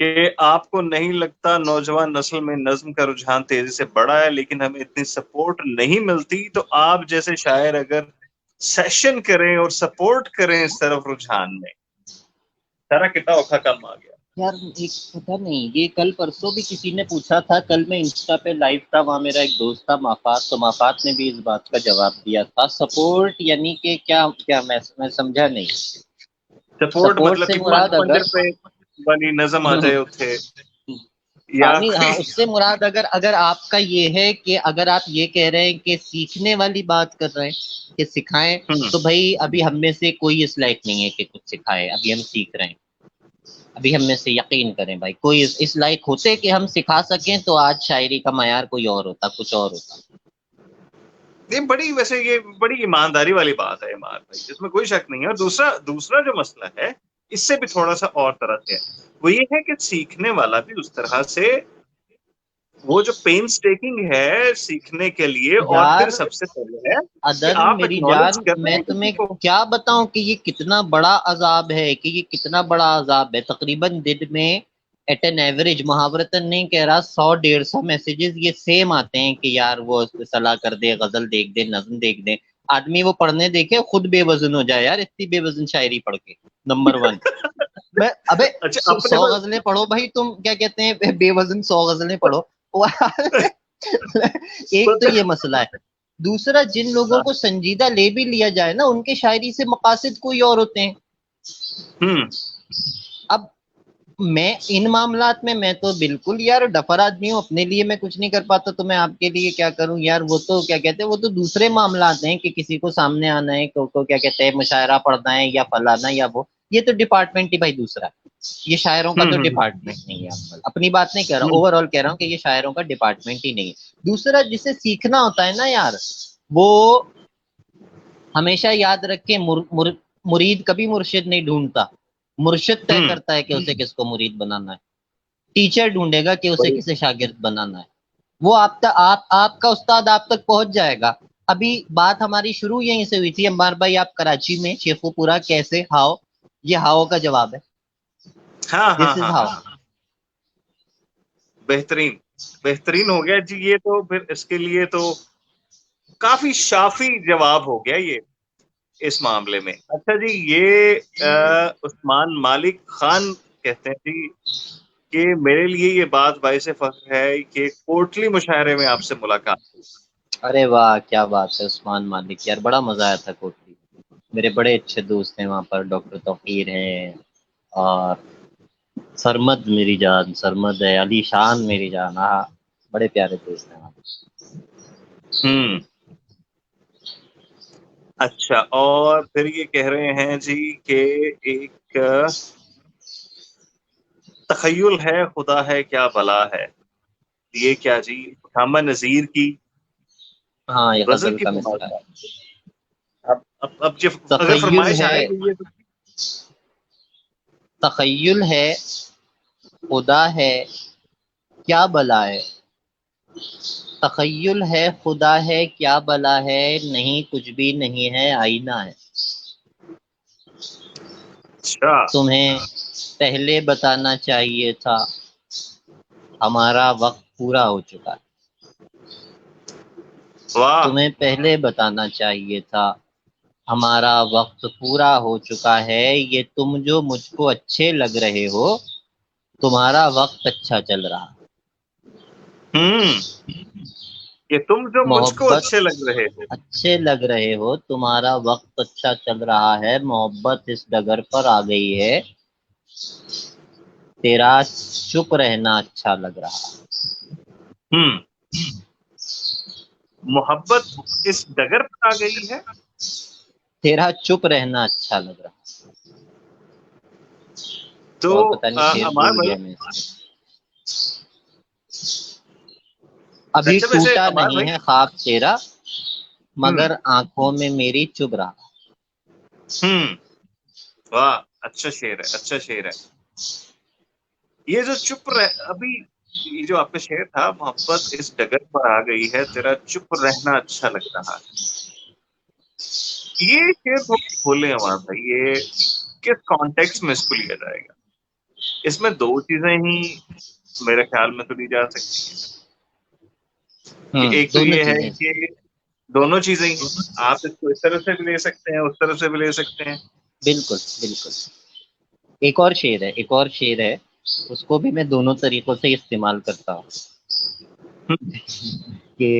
کہ آپ کو نہیں لگتا نوجوان نسل میں نظم کا رجحان تیزی سے بڑھا ہے، لیکن ہمیں اتنی سپورٹ نہیں ملتی، تو آپ جیسے شاعر اگر سیشن کریں اور سپورٹ کریں اس طرف رجحان میں، سارا کتنا اوکھا کم آ گیا. یار ایک پتہ نہیں، یہ کل پرسوں بھی کسی نے پوچھا تھا، کل میں انسٹا پہ لائیو تھا، وہاں میرا ایک دوست تھا مافات، تو مافات نے بھی اس بات کا جواب دیا تھا. سپورٹ یعنی کہ کیا کیا میں سمجھا نہیں. سپورٹ سپورٹ مطلب سے کہ مراد منجر اگر پہ والی نظم آ جائے اتھے، یا نہیں، ہاں اس سے مراد اگر آپ کا یہ ہے کہ اگر آپ یہ کہہ رہے ہیں کہ سیکھنے والی بات کر رہے ہیں کہ سکھائیں، تو بھائی ابھی ہم میں سے کوئی اس لائق نہیں ہے کہ کچھ سکھائے، ابھی ہم سیکھ رہے ہیں. ابھی ہم میں سے یقین کریں بھائی کوئی اس لائق ہوتے کہ ہم سکھا سکیں تو آج شاعری کا معیار کوئی اور ہوتا، کچھ اور ہوتا. یہ بڑی، ویسے یہ بڑی ایمانداری والی بات ہے عمار بھائی، اس میں کوئی شک نہیں ہے. اور دوسرا جو مسئلہ ہے اس سے بھی تھوڑا سا اور طرح سے ہے، وہ یہ ہے کہ سیکھنے والا بھی اس طرح سے وہ جو پین سٹیکنگ ہے سیکھنے کے لیے، اور پھر یار سب سے پہلے ہے کہ ادر آپ میری اکنالج جان، کر رہے میں ہیں کسی تمہیں کو. کیا بتاؤں کہ یہ کتنا بڑا عذاب ہے، کہ یہ کتنا بڑا عذاب ہے. تقریباً دن میں ایٹ این ایوریج، محاورتاً نہیں کہہ رہا، 100 150 میسیجز یہ سیم آتے ہیں کہ یار وہ صلاح کر دے، غزل دیکھ دے، نظم دیکھ دے. آدمی وہ پڑھنے دیکھے خود بے وزن ہو جائے یار، اتنی بے وزن شاعری پڑھ کے. نمبر ون، میں ابے اچھا اپنے 100 غزلیں پڑھو بھائی، تم کیا کہتے ہیں بے وزن 100 غزلیں پڑھو. ایک تو یہ مسئلہ ہے. دوسرا، جن لوگوں کو سنجیدہ لے بھی لیا جائے نا، ان کے شاعری سے مقاصد کوئی اور ہوتے ہیں. اب میں ان معاملات میں تو بالکل یار ڈفر آدمی ہوں، اپنے لیے میں کچھ نہیں کر پاتا تو میں آپ کے لیے کیا کروں یار. وہ تو کیا کہتے ہیں، وہ تو دوسرے معاملات ہیں کہ کسی کو سامنے آنا ہے، کو کیا کہتے ہیں مشاعرہ پڑھنا ہے یا فلانا یا وہ، یہ تو ڈپارٹمنٹ ہی بھائی دوسرا ہے. یہ شاعروں کا تو ڈپارٹمنٹ نہیں ہے. اپنی بات نہیں کہہ رہا، اوور آل کہہ رہا ہوں کہ یہ شاعروں کا ڈپارٹمنٹ ہی نہیں ہے. دوسرا، جسے سیکھنا ہوتا ہے نا یار، وہ ہمیشہ یاد رکھے مرید کبھی مرشد نہیں ڈھونڈتا، مرشد طے کرتا ہے کہ اسے کس کو مرید بنانا ہے. ٹیچر ڈھونڈے گا کہ اسے بڑی کسے شاگرد بنانا ہے. وہ آپ کا استاد آپ تک پہنچ جائے گا. ابھی بات ہماری شروع یہیں سے ہوئی تھی، عمار بھائی آپ کراچی میں شیخو پورا کیسے، ہاؤ، یہ ہاؤ کا جواب ہے. ہاں ہاں دس از ہاں ہاؤ. ہاں بہترین بہترین ہو گیا جی. یہ تو پھر اس کے لیے تو کافی شافی جواب ہو گیا یہ اس معاملے میں. اچھا جی، یہ عثمان مالک خان کہتے ہیں جی کہ میرے لیے یہ بات باعث فخر ہے کہ کوٹلی مشاعرے میں آپ سے ملاقات ہوئی. ارے واہ، کیا بات ہے عثمان مالک، یار بڑا مزہ آیا تھا کوٹلی. میرے بڑے اچھے دوست ہیں وہاں پر، ڈاکٹر توقیر ہیں، اور سرمد میری جان، سرمد ہے، علی شان میری جان، بڑے پیارے دوست ہیں وہاں. اچھا، اور پھر یہ کہہ رہے ہیں جی کہ ایک تخیل ہے خدا ہے کیا بلا ہے، یہ کیا جی؟ محمد نذیر کی ہاں یہ غزل غزل کی کا فرمائش مسئلہ ہے. ہے. اب جب اگر تخیل فرمائش آ ہے، گئی ہے تو تخیل ہے خدا ہے کیا بلا ہے. تخیل ہے خدا ہے کیا بلا ہے، نہیں کچھ بھی نہیں ہے آئینہ ہے. اچھا، تمہیں پہلے بتانا چاہیے تھا، ہمارا وقت پورا ہو چکا ہے. واہ. تمہیں پہلے بتانا چاہیے تھا، ہمارا وقت پورا ہو چکا ہے. یہ تم جو مجھ کو اچھے لگ رہے ہو، تمہارا وقت اچھا چل رہا. کہ تم جو مجھ کو محبت اچھے لگ رہے ہو. اچھے لگ رہے ہو، تمہارا وقت اچھا چل رہا ہے. محبت اس ڈگر پر آ گئی ہے، تیرا چپ رہنا اچھا لگ رہا. محبت اس ڈگر پر آ گئی ہے. تیرا چپ رہنا اچھا لگ رہا. تو اور پتہ نہیں شعر ہمارا بھول بھائی، گیا میں اس میں. ابھی اچھا ویسے ٹوٹا ہمارا نہیں بھائی، ہے خواب تیرا، مگر آنکھوں میں میری چبھ رہا. واہ، اچھا شعر ہے، اچھا شعر ہے. یہ جو چپ رہ ابھی یہ جو آپ کا شعر تھا، محبت اس ڈگر پر آ گئی ہے، تیرا چپ رہنا اچھا لگ رہا ہے، یہ شعر تھوڑا کھولے ہمارا بھائی، یہ کس کانٹیکس میں اس کو لیا جائے گا؟ اس میں دو چیزیں ہی میرے خیال میں تو لی جا سکتی ہیں کہ ایک تو دونوں یہ ہے چیزیں کہ دونوں چیزیں ہی آپ اس کو اس طرح سے بھی لے سکتے ہیں، اس طرح سے بھی لے سکتے ہیں. بالکل بالکل. ایک اور شعر ہے اس کو بھی میں دونوں طریقوں سے استعمال کرتا ہوں کہ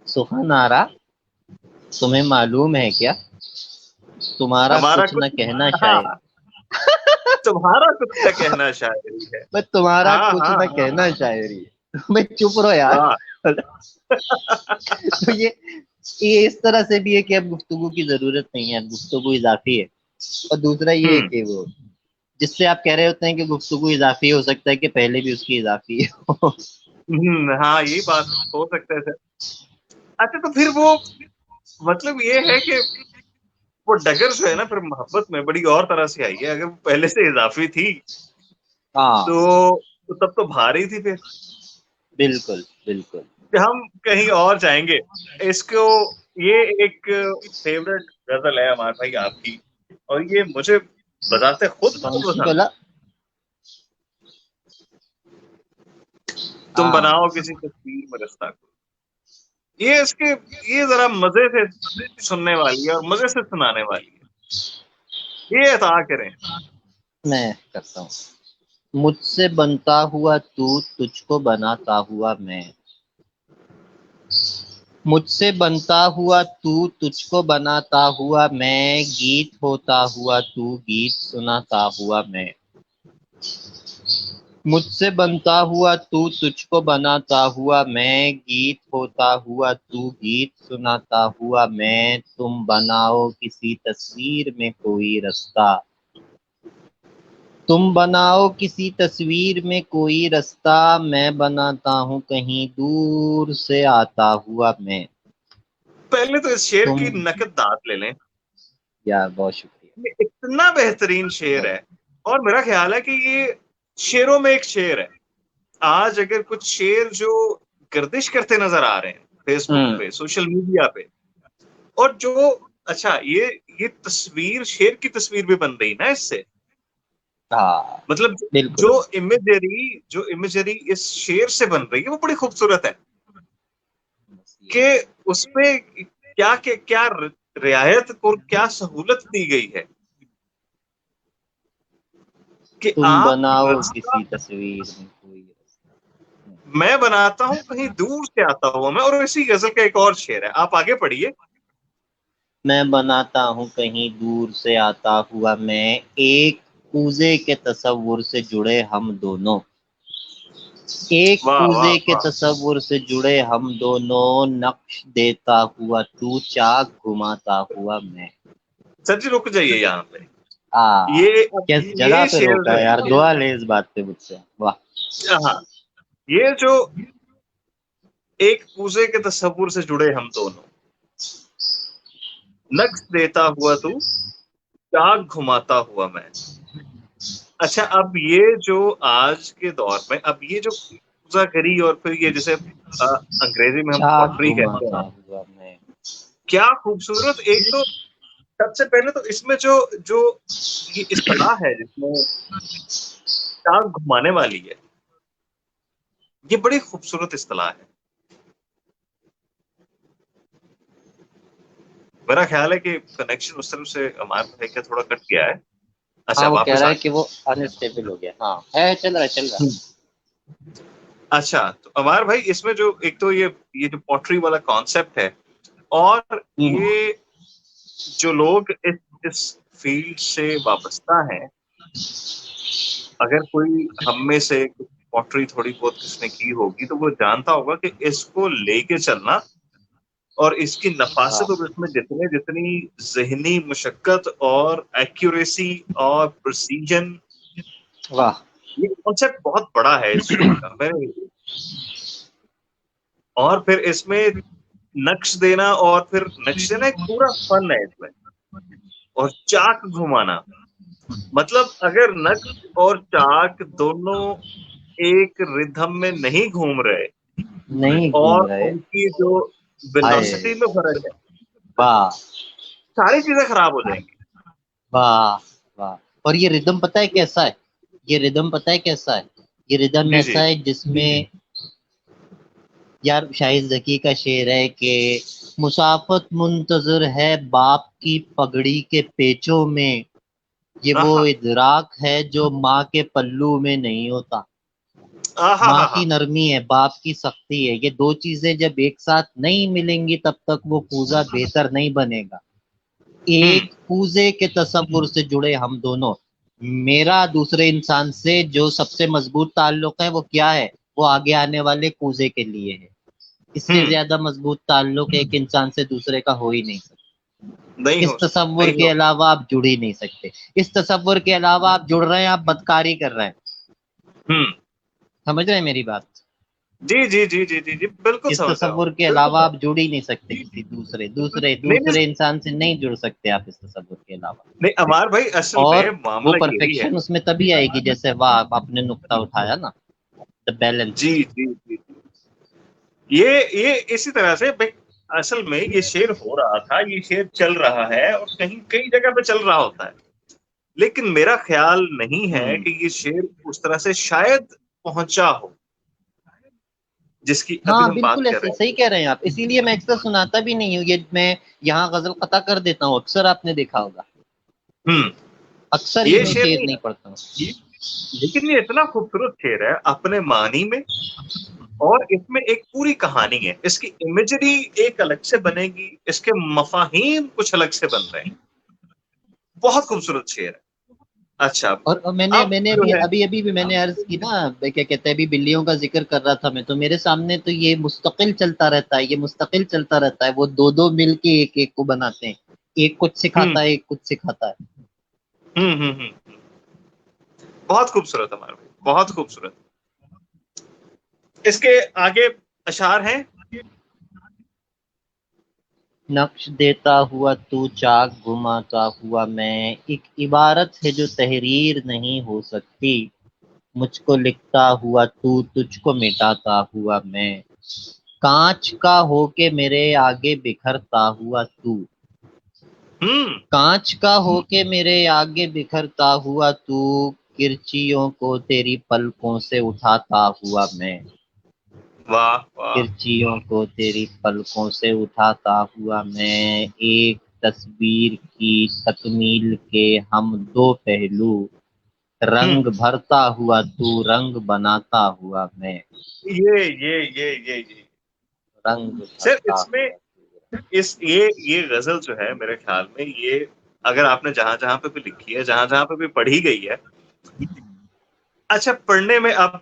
سخنارا تمہیں معلوم ہے کیا تمہارا ہمارا کچھ نہ کچھ کہنا ہاں شاید تمہارا کچھ نہ کہنا شاعری ہے. میں تمہارا ہاں کچھ ہاں نہ ہاں کہنا شاعری میں چپ رہو یار. واہ. تو یہ اس طرح سے بھی ہے کہ اب گفتگو کی ضرورت نہیں ہے، اب گفتگو اضافی ہے. اور دوسرا یہ ہے کہ وہ جس سے آپ کہہ رہے ہوتے ہیں کہ گفتگو اضافی ہو سکتا ہے کہ پہلے بھی اس کی اضافی ہو. ہاں یہی بات ہو سکتا ہے سر. اچھا تو پھر وہ مطلب یہ ہے کہ وہ ڈگر جو ہے نا پھر محبت میں بڑی اور طرح سے آئی ہے. اگر وہ پہلے سے اضافی تھی ہاں تو تب تو بھاری تھی پھر بالکل بالکل. کہ ہم کہیں اور جائیں گے. اس کو یہ ایک فیوریٹ غزل ہے ہمارے بھائی آپ کی، اور یہ مجھے بذات خود کون بہت سی پسند بولا؟ ہے. تم ہاں بناؤ کسی تصویر میں رستہ کو. یہ اس کے یہ ذرا مزے سے سننے والی ہے اور مزے سے سنانے والی ہے. یہ عطا کریں. میں کرتا ہوں. مجھ سے بنتا ہوا تو تجھ کو بناتا ہوا میں، مجھ سے بنتا ہوا تو تجھ کو بناتا ہوا میں، گیت ہوتا ہوا تو گیت سناتا ہوا میں. مجھ سے بنتا ہوا تو تجھ کو بناتا ہوا میں، گیت ہوتا ہوا تو گیت سناتا ہوا میں. تم بناؤ کسی تصویر میں کوئی رستہ، تم بناؤ کسی تصویر میں کوئی رستہ، میں بناتا ہوں کہیں دور سے آتا ہوا میں. پہلے تو اس شعر تم کی نقد داد لے لیں. یار بہت شکریہ. یہ اتنا بہترین شعر ہے اور میرا خیال ہے کہ یہ شعروں میں ایک شعر ہے. آج اگر کچھ شعر جو گردش کرتے نظر آ رہے ہیں فیس بک پہ، سوشل میڈیا پہ، اور جو اچھا یہ تصویر شعر کی تصویر بھی بن رہی نا اس سے. ہاں مطلب بالکل. جو امیجری اس شعر سے بن رہی ہے وہ بڑی خوبصورت ہے کہ اس پہ کیا رعایت اور کیا سہولت دی گئی ہے کہ تم آپ بناؤ رستہ کسی تصویر میں کوئی رستہ. میں بناتا ہوں کہیں دور سے آتا ہوں میں. اور اسی غزل کا ایک اور شعر ہے، آپ آگے پڑھیے. میں بناتا ہوں کہیں دور سے آتا ہوا میں، ایک کوزے کے تصور سے جڑے ہم دونوں، ایک واہ واہ کوزے کے واہ. تصور سے جڑے ہم دونوں، نقش دیتا ہوا تو چاک گھماتا ہوا میں. سر جی رک جائیے یہاں پہ. آ کس جگہ یہ پہ شعر روکا جو ہے ہے یار، نا دعا لے اس بات پہ مجھ سے. واہ. ہاں یہ جو ایک کوزے کے تصور سے جڑے ہم دونوں، نقش دیتا ہوا تو چاک گھماتا ہوا میں. اچھا اب یہ جو آج کے دور میں اب یہ جو کوزہ گری اور پھر یہ جیسے انگریزی میں ہم چاک پوٹری کہتے گھماتا ہیں، ہوا میں. کیا خوبصورت. ایک تو سب سے پہلے تو اس میں جو جو یہ اصطلاح ہے جس میں چاک گھمانے والی ہے، یہ بڑی خوبصورت اصطلاح ہے. میرا خیال ہے کہ کنیکشن اس طرف سے ہمارے بھائی کا تھوڑا کٹ گیا ہے. اچھا ہاں وہ کہہ واپس رہا آ ہے کہ وہ انسٹیبل ہو گیا. ہاں ہے چل رہا ہے چل رہا. گیا. اچھا تو ہمارے بھائی اس میں جو ایک تو یہ جو پوٹری والا کانسیپٹ ہے، اور یہ جو لوگ اس فیلڈ سے وابستہ ہیں، اگر کوئی ہم میں سے پوٹری تھوڑی بہت کس نے کی ہوگی تو وہ جانتا ہوگا کہ اس کو لے کے چلنا اور اس کی نفاست اور اس میں جتنی ذہنی مشقت اور ایکوریسی اور پرسیجن، واہ. یہ کانسیپٹ بہت بڑا ہے اس شعر کا. اور پھر اس میں نقش دینا، اور پھر نقش دینا ایک پورا فن ہے اس میں. اور چاک گھمانا مطلب اگر نقش اور چاک دونوں ایک ردھم میں نہیں گھوم رہے نہیں گھوم اور رہے. ان کی جو ہائے. ویلوسٹی میں فرق ہے، واہ ساری چیزیں خراب ہو جائیں گی. واہ واہ. اور یہ ردم پتہ ہے کیسا ہے؟ یہ ردم پتہ ہے کیسا ہے؟ یہ ردم جی جی ایسا ہے جس میں یار شاہد ذکی کا شعر ہے کہ مسافت منتظر ہے باپ کی پگڑی کے پیچوں میں، یہ وہ آہا ادراک ہے جو ماں کے پلو میں نہیں ہوتا۔ آہا ماں ہا ہا کی نرمی ہے، باپ کی سختی ہے، یہ دو چیزیں جب ایک ساتھ نہیں ملیں گی تب تک وہ کوزہ بہتر نہیں بنے گا۔ ہوں ایک کوزے کے تصور سے جڑے ہم دونوں، میرا دوسرے انسان سے جو سب سے مضبوط تعلق ہے وہ کیا ہے؟ وہ آگے آنے والے کوزے کے لیے ہے۔ اس سے ہوں زیادہ مضبوط تعلق ایک انسان سے دوسرے کا ہو ہی نہیں سکتا۔ نہیں اس ہو سکتا، تصور نہیں کے ہو علاوہ آپ جڑ ہی نہیں سکتے۔ اس تصور کے علاوہ آپ جڑ رہے ہیں، آپ بدکاری کر رہے ہیں۔ ہوں سمجھ رہے ہیں میری بات؟ جی جی جی جی جی جی بالکل اس سمجھ رہا ہوں، تصور کے بالکل علاوہ سمجھ آپ جڑ ہی نہیں سکتے کسی نہیں نہیں دوسرے انسان سے نہیں جڑ سکتے آپ اس تصور کے علاوہ۔ نہیں عمار بھائی اصل اور میں وہ معاملہ یہی ہے۔ پرفیکشن اس میں تبھی آئے گی جیسے واہ آپ نے نقطہ اٹھایا نا، دا جی بیلنس۔ جی جی یہ اسی طرح سے بھائی اصل میں یہ شعر ہو رہا تھا، یہ شعر چل رہا ہے اور کہیں کئی جگہ پہ چل رہا ہوتا ہے، لیکن میرا خیال نہیں ہے کہ یہ شعر اس طرح سے شاید پہنچا ہو جس کی ابھی ہاں ہم بالکل بات کر ایسے رہے صحیح کہہ رہے ہیں آپ، اسی لیے میں اکثر سناتا بھی نہیں ہوں یہ، میں یہاں غزل قطع کر دیتا ہوں، اکثر آپ نے دیکھا ہوگا، ہیں۔ اکثر ہی یہ میں شعر شعر نہیں نہیں ہے، پڑھتا ہوں۔ لیکن یہ اتنا خوبصورت شعر ہے اپنے معنی میں، اور اس میں ایک پوری کہانی ہے، اس کی امیجری ایک الگ سے بنے گی، اس کے مفاہیم کچھ الگ سے بن رہے ہیں، بہت خوبصورت شعر ہے۔ اچھا اور اب میں نے جو ہے ابھی بھی میں نے عرض کی نا، کیا کہتے ہیں، ابھی بلیوں کا ذکر کر رہا تھا میں، تو میرے سامنے تو یہ مستقل چلتا رہتا ہے، یہ مستقل چلتا رہتا ہے، وہ دو دو مل کے ایک ایک کو بناتے ہیں، ایک کچھ ہوں سکھاتا ہے ایک کچھ سکھاتا ہے۔ ہوں بہت خوبصورت ہمارے بھائی، بہت خوبصورت۔ اس کے آگے اشعار ہیں۔ نقش دیتا ہوا تو چاک گھماتا ہوا میں، ایک عبارت ہے جو تحریر نہیں ہو سکتی، مجھ کو لکھتا ہوا تو تجھ کو مٹاتا ہوا میں، کانچ کا ہو کے میرے آگے بکھرتا ہوا تو، ہوں کانچ کا ہو کے میرے آگے بکھرتا ہوا تو، کرچیوں کو تیری پلکوں سے اٹھاتا ہوا میں، واہ واہ کرچیوں کو تیری پلکوں سے اٹھاتا ہوا میں، ایک تصویر کی تکمیل کے ہم دو پہلو، ہوں رنگ بھرتا ہوا تو رنگ بناتا ہوا میں، یہ رنگ سر بھرتا اس میں ہوا تو رنگ۔ یہ غزل جو ہے میرے خیال میں یہ اگر آپ نے جہاں جہاں پہ بھی لکھی ہے، جہاں جہاں پہ بھی پڑھی گئی ہے، اچھا پڑھنے میں اب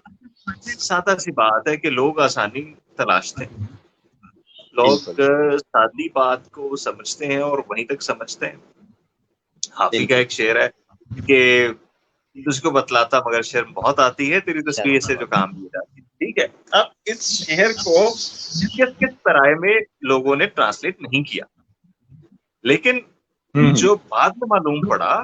سادہ سی بات ہے کہ لوگ آسانی تلاشتے ہیں، بالکل لوگ سادی بات کو سمجھتے ہیں اور وہیں تک سمجھتے ہیں۔ حافظ کا بالکل ایک شعر ہے کہ تجھ کو بتلاتا مگر شرم بہت آتی ہے، تیری تصویر شرم سے جو بہت کام لیے جاتی ہے، ٹھیک ہے۔ اب اس شعر کو کس کس طرح میں لوگوں نے ٹرانسلیٹ نہیں کیا، لیکن جو بعد میں معلوم پڑا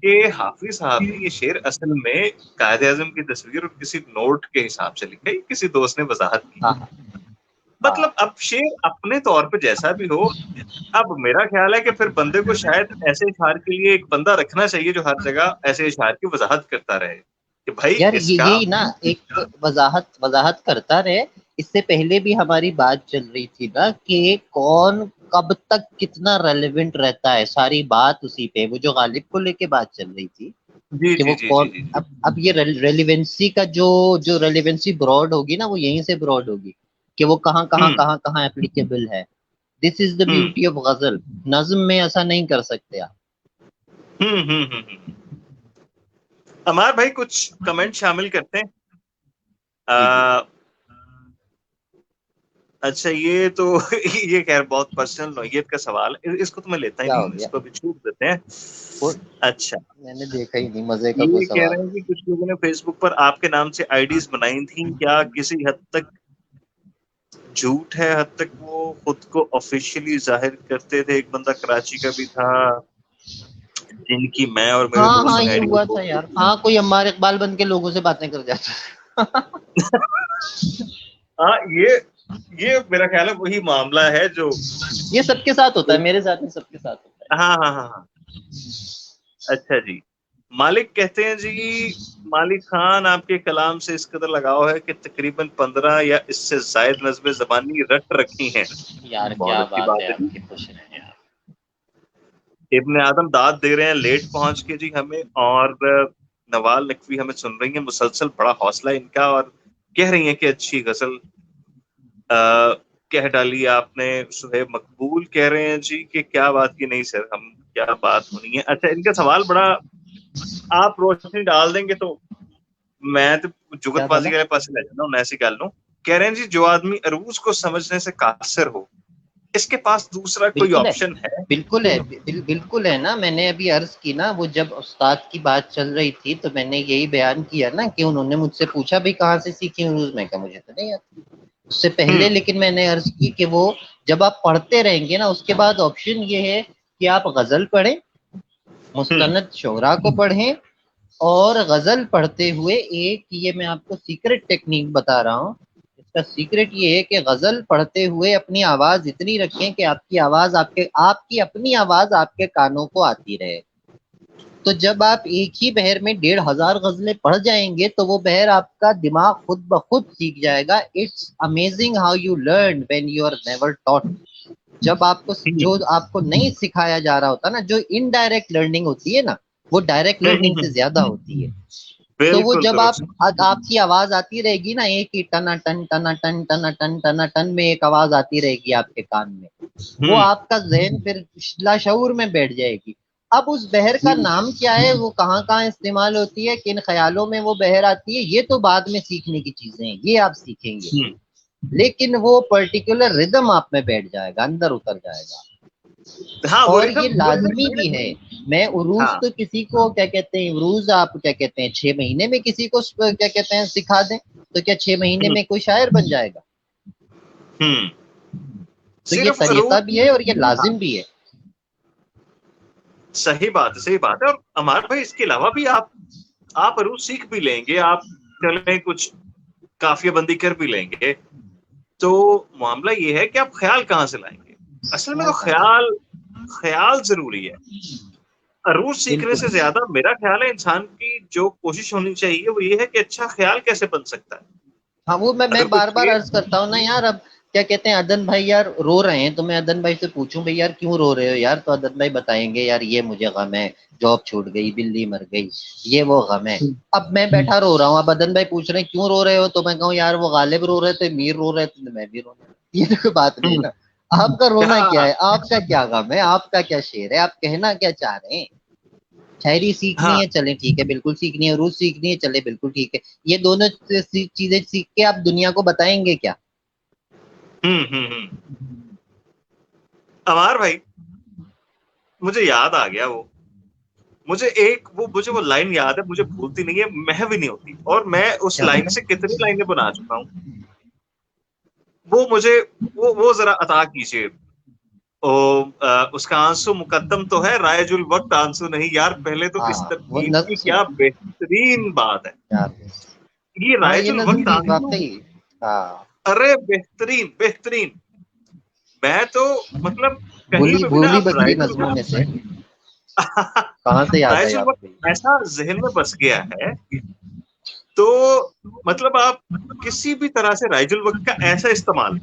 کہ حافظ صاحب نے یہ شعر اصل میں قائد اعظم کی تصویر اور کسی نوٹ کے حساب سے لکھا، یہ کسی دوست نے وضاحت کی۔ ہاں ہاں مطلب اب شعر اپنے طور پہ جیسا بھی ہو، اب میرا خیال ہے کہ پھر بندے کو شاید ایسے اشعار کے لیے ایک بندہ رکھنا چاہیے جو ہر جگہ ایسے اشعار کی وضاحت کرتا رہے کہ بھائی یار اس کا یہی نا ایک وضاحت کرتا رہے۔ اس سے پہلے بھی ہماری بات چل رہی تھی نا کہ کون کب تک کتنا ریلیونٹ رہتا ہے، ساری بات اسی پہ، وہ جو غالب کو لے کے بات چل رہی تھی جی کہ جی وہ جی کون، جی جی جی اب یہ ریلیونسی کا جو ریلیونسی براڈ ہوگی نا وہ یہیں سے براڈ ہوگی کہ وہ کہاں کہاں ہوں کہاں کہاں اپلیکیبل ہے۔ دس از دا ہوں بیوٹی آف غزل، نظم میں ایسا نہیں کر سکتے آپ۔ ہمار بھائی کچھ کمنٹ شامل کرتے ہیں۔ جی جی اچھا یہ تو یہ خیر بہت پرسنل نوعیت کا سوال ہے، اس کو تو میں لیتا ہی کیا نہیں ہو ہوں، گیا؟ اس کو بھی چھوٹ دیتے ہیں۔ وہ اچھا میں نے دیکھا ہی نہیں، مزے کا کوئی یہ کہہ سوال رہے ہے۔ ہیں کہ کچھ لوگوں نے فیس بک پر آپ کے نام سے آئی ڈیز بنائی تھیں، کیا کسی حد تک جھوٹ ہے؟ حد تک وہ خود کو آفیشلی ظاہر کرتے تھے، ایک بندہ کراچی کا بھی تھا جن کی میں اور میرے ہاں دوست ہاں نے یہ آئی ہوا ڈیز تھا بہت یار، دیکھی ہاں کوئی عمار اقبال بن کے لوگوں سے باتیں کر جاتا ہے۔ ہاں یہ میرا خیال ہے وہی معاملہ ہے جو یہ سب کے ساتھ ہوتا ہے، میرے ساتھ نہیں، سب کے ساتھ ہوتا ہے۔ ہاں ہاں ہاں ہاں اچھا جی مالک کہتے ہیں جی مالک خان آپ کے کلام سے اس قدر لگاؤ ہے کہ تقریباً 15 یا اس سے زائد نظم زبانی رٹ رکھی ہیں. یار بہت کیا اچھی بات ہے بات ہے آپ جی. کی، خوش رہیں یار. ابن آدم داد دے رہے ہیں لیٹ پہنچ کے جی ہمیں، اور نوال نقوی ہمیں سن رہی ہیں مسلسل، بڑا حوصلہ ان کا، اور کہہ رہی ہیں کہ اچھی غزل کہہ ڈالی آپ نے. صہیب مقبول کہہ رہے ہیں جی کہ کیا بات کی، نہیں سر ہم کیا بات ہونی ہے. اچھا ان کا سوال بڑا، آپ روشنی ڈال دیں گے تو میں تو کیا جگت بولا؟ بازی کے پاس لے جانا ہوں، ایسی گل نو. کہہ رہے ہیں جی جو آدمی عروض کو سمجھنے سے قاصر ہو اس کے پاس دوسرا کوئی بالکل ہے، آپشن ہے؟ بالکل ہے، بالکل ہے نا. میں نے ابھی عرض کی نا، وہ جب استاد کی بات چل رہی تھی تو میں نے یہی بیان کیا نا کہ انہوں نے مجھ سے پوچھا بھی کہاں سے سیکھی عروض. میں کہا مجھے تو نہیں آتی اس سے پہلے، لیکن میں نے عرض کی کہ وہ جب آپ پڑھتے رہیں گے نا اس کے بعد آپشن یہ ہے کہ آپ غزل پڑھیں، مستند شعراء کو پڑھیں، اور غزل پڑھتے ہوئے ایک یہ میں آپ کو سیکرٹ ٹیکنیک بتا رہا ہوں. اس کا سیکرٹ یہ ہے کہ غزل پڑھتے ہوئے اپنی آواز اتنی رکھیں کہ آپ کی آواز آپ کی اپنی آواز آپ کے کانوں کو آتی رہے. تو جب آپ ایک ہی بہر میں 1500 غزلیں پڑھ جائیں گے تو وہ بہر آپ کا دماغ خود بخود سیکھ جائے گا. It's amazing how you learn when you are never taught. جب آپ کو جو آپ کو نہیں سکھایا جا رہا ہوتا نا، جو انڈائریکٹ لرننگ ہوتی ہے نا، وہ ڈائریکٹ لرننگ سے زیادہ ہوتی ہے. تو وہ بالکل جب درست. آپ کی آواز آتی رہے گی نا، ایک ہی Tina ton Tina ton Tina ton Tina ton میں ایک آواز آتی رہے گی آپ کے کان میں، وہ آپ کا ذہن پھر لاشعور میں بیٹھ جائے گی. اب اس بحر کا نام کیا ہے، وہ کہاں کہاں استعمال ہوتی ہے، کن خیالوں میں وہ بحر آتی ہے، یہ تو بعد میں سیکھنے کی چیزیں ہیں، یہ آپ سیکھیں گے. لیکن وہ پرٹیکولر ردم آپ میں بیٹھ جائے گا، اندر اتر جائے گا. ہاں وہ اور یہ ریدم لازمی بھی ہے. میں عروج ہاں. تو کسی کو کیا کہتے ہیں، عروج آپ کیا کہتے ہیں 6 مہینے میں کسی کو کیا کہتے ہیں سکھا دیں تو کیا 6 مہینے میں کوئی شاعر بن جائے گا؟ تو یہ صرف طریقہ بھی ہے اور یہ ہاں لازم بھی ہے. صحیح بات ہے، صحیح بات ہے. اور ہمارے بھائی اس کے علاوہ بھی آپ عروض سیکھ بھی لیں گے، آپ چلیں کچھ قافیہ بندی کر بھی لیں گے، تو معاملہ یہ ہے کہ آپ خیال کہاں سے لائیں گے؟ اصل میں تو خیال کہاں سے؟ خیال ضروری ہے. عروض سیکھنے بالکل. سے زیادہ میرا خیال ہے انسان کی جو کوشش ہونی چاہیے وہ یہ ہے کہ اچھا خیال کیسے بن سکتا ہے. ہاں وہ میں اگر کوئی بار بار عرض کرتا ہوں نا یار. اب کیا کہتے ہیں عدن بھائی یار رو رہے ہیں، تو میں عدن بھائی سے پوچھوں بھائی یار کیوں رو رہے ہو یار، تو عدن بھائی بتائیں گے یار یہ مجھے غم ہے، جاب چھوٹ گئی، بلی مر گئی، یہ وہ غم ہے. اب میں بیٹھا رو رہا ہوں، اب عدن بھائی پوچھ رہے ہیں کیوں رو رہے ہو، تو میں کہوں یار وہ غالب رو رہے تھے، میر رو رہے تھے، میں بھی رو رہا ہوں. یہ تو کوئی بات نہیں نا. آپ کا رونا کیا ہے، آپ کا کیا غم ہے، آپ کا کیا شعر ہے، آپ کہنا کیا چاہ رہے ہیں. شاعری سیکھنی ہاں ہے چلیں ٹھیک ہے، بالکل سیکھنی ہے. عروض سیکھنی ہے چلے بالکل ٹھیک ہے. یہ دونوں چیزیں سیکھ کے آپ دنیا کو بتائیں گے کیا؟ امار بھائی مجھے یاد آ گیا، مجھے وہ لائن یاد ہے، مجھے بھولتی نہیں ہے، محو نہیں ہوتی، اور میں اس کیا لائن بولیں؟ سے کتنی لائنیں بنا چکا ہوں. وہ مجھے وہ ذرا عطا کیجیے. اس کا آنسو مقدم تو ہے، رائج الوقت آنسو نہیں. یار پہلے تو اس ہاں وہ ترکیب کی نظم کیا بہترین بات ہے. یہ ہاں رائج یہ نظم الوقت بھی آنسو، واقعی. ہاں ارے بہترین بہترین. میں تو مطلب کہیں بھولی پہ بھی نا بھولی آپ بھگلی رائج نظموں میں سے الوقت کہاں سے یاد رائج آئی آپ الوقت کو؟ ایسا ذہن میں بس گیا ہے، تو مطلب آپ کسی بھی طرح سے رائج الوقت کا ایسا استعمال،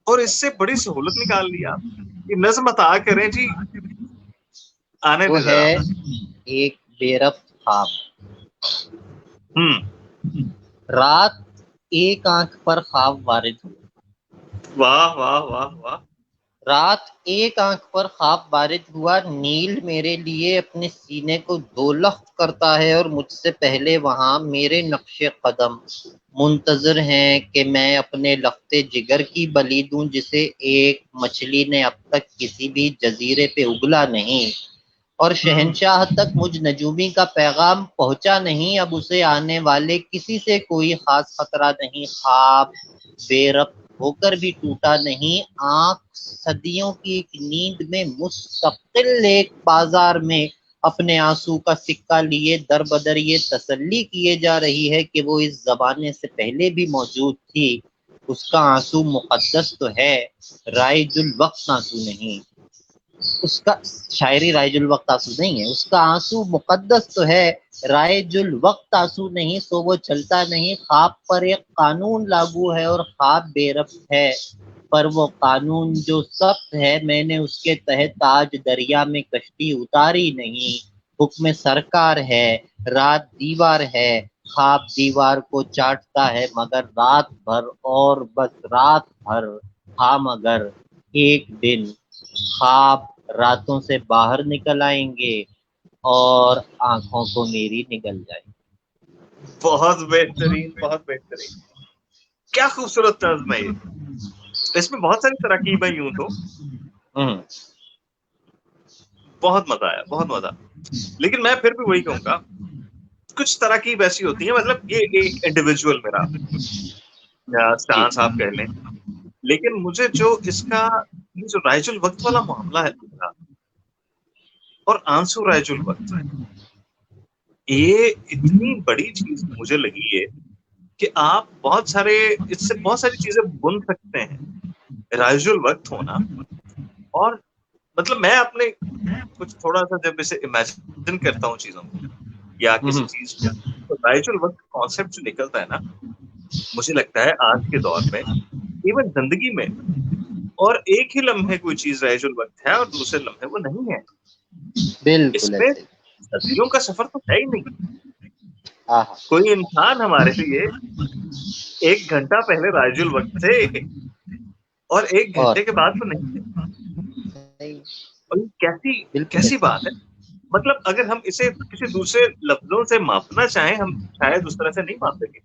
اور اس سے بڑی سہولت نکال لی آپ. یہ نظم عطا کریں جی، آنے وہ دے ہے ذرا. ایک بے ربط خواب. ہوں. رات ایک آنکھ پر خواب وارد ہو. واہ واہ واہ واہ. رات ایک آنکھ پر خواب وارد ہوا، نیل میرے لیے اپنے سینے کو دولخت کرتا ہے، اور مجھ سے پہلے وہاں میرے نقش قدم منتظر ہیں کہ میں اپنے لخت جگر کی بلی دوں، جسے ایک مچھلی نے اب تک کسی بھی جزیرے پہ اگلا نہیں، اور شہنشاہ تک مجھ نجومی کا پیغام پہنچا نہیں. اب اسے آنے والے کسی سے کوئی خاص خطرہ نہیں. خواب بے ربط ہو کر بھی ٹوٹا نہیں. آنکھ صدیوں کی ایک نیند میں مستقل ایک بازار میں اپنے آنسو کا سکہ لیے در بدر یہ تسلی کیے جا رہی ہے کہ وہ اس زمانے سے پہلے بھی موجود تھی. اس کا آنسو مقدس تو ہے، رائج الوقت آنسو نہیں. اس کا شاعری رائج الوقت آنسو نہیں ہے، اس کا آنسو مقدس تو ہے، رائج الوقت آنسو نہیں تو وہ چلتا نہیں، خواب پر ایک قانون لاگو ہے اور خواب بے ربط ہے، پر وہ قانون جو سخت ہے میں نے اس کے تحت آج دریا میں کشتی اتاری نہیں، حکم سرکار ہے، رات دیوار ہے، خواب دیوار کو چاٹتا ہے مگر رات بھر، اور بس رات بھر، ہاں مگر ایک دن خواب راتوں سے باہر نکل آئیں گے اور آنکھوں کو میری نگل جائیں گے۔ بہت بہترین، بہت بہترین، کیا خوبصورت طرز میں یہ، اس میں بہت ساری تراکیب ہیں یوں تو، بہت مزہ آیا، بہت مزہ، لیکن میں پھر بھی وہی کہوں گا، کچھ تراکیب ایسی ہوتی ہیں، مطلب یہ ایک انڈیویجول میرا جی سٹانس آپ کہہ لیں، لیکن مجھے جو اس کا یہ جو رائج الوقت والا معاملہ ہے دوسرا، اور آنسو رائج الوقت، یہ اتنی بڑی چیز مجھے لگی ہے کہ آپ بہت سارے اس سے بہت ساری چیزیں بن سکتے ہیں، رائج الوقت ہونا، اور مطلب میں اپنے کچھ تھوڑا سا جب اسے امیجن کرتا ہوں چیزوں کو یا کسی چیز کو، تو رائج الوقت کانسیپٹ جو نکلتا ہے نا، مجھے لگتا ہے آج کے دور میں ایون زندگی میں، اور ایک ہی لمحے کوئی چیز رائج الوقت ہے اور دوسرے لمحے وہ نہیں ہے، اس بالکل میں ایسے صدیوں کا سفر تو ہے ہی نہیں، ہاں کوئی انسان ہمارے لیے ایک گھنٹہ پہلے رائج الوقت تھے اور ایک اور گھنٹے کے بعد تو نہیں تھے، اور یہ کیسی بالکل کیسی ایسے بات ہے، مطلب اگر ہم اسے کسی دوسرے لفظوں سے ماپنا چاہیں، ہم شاید اس طرح سے نہیں ماپ سکیں،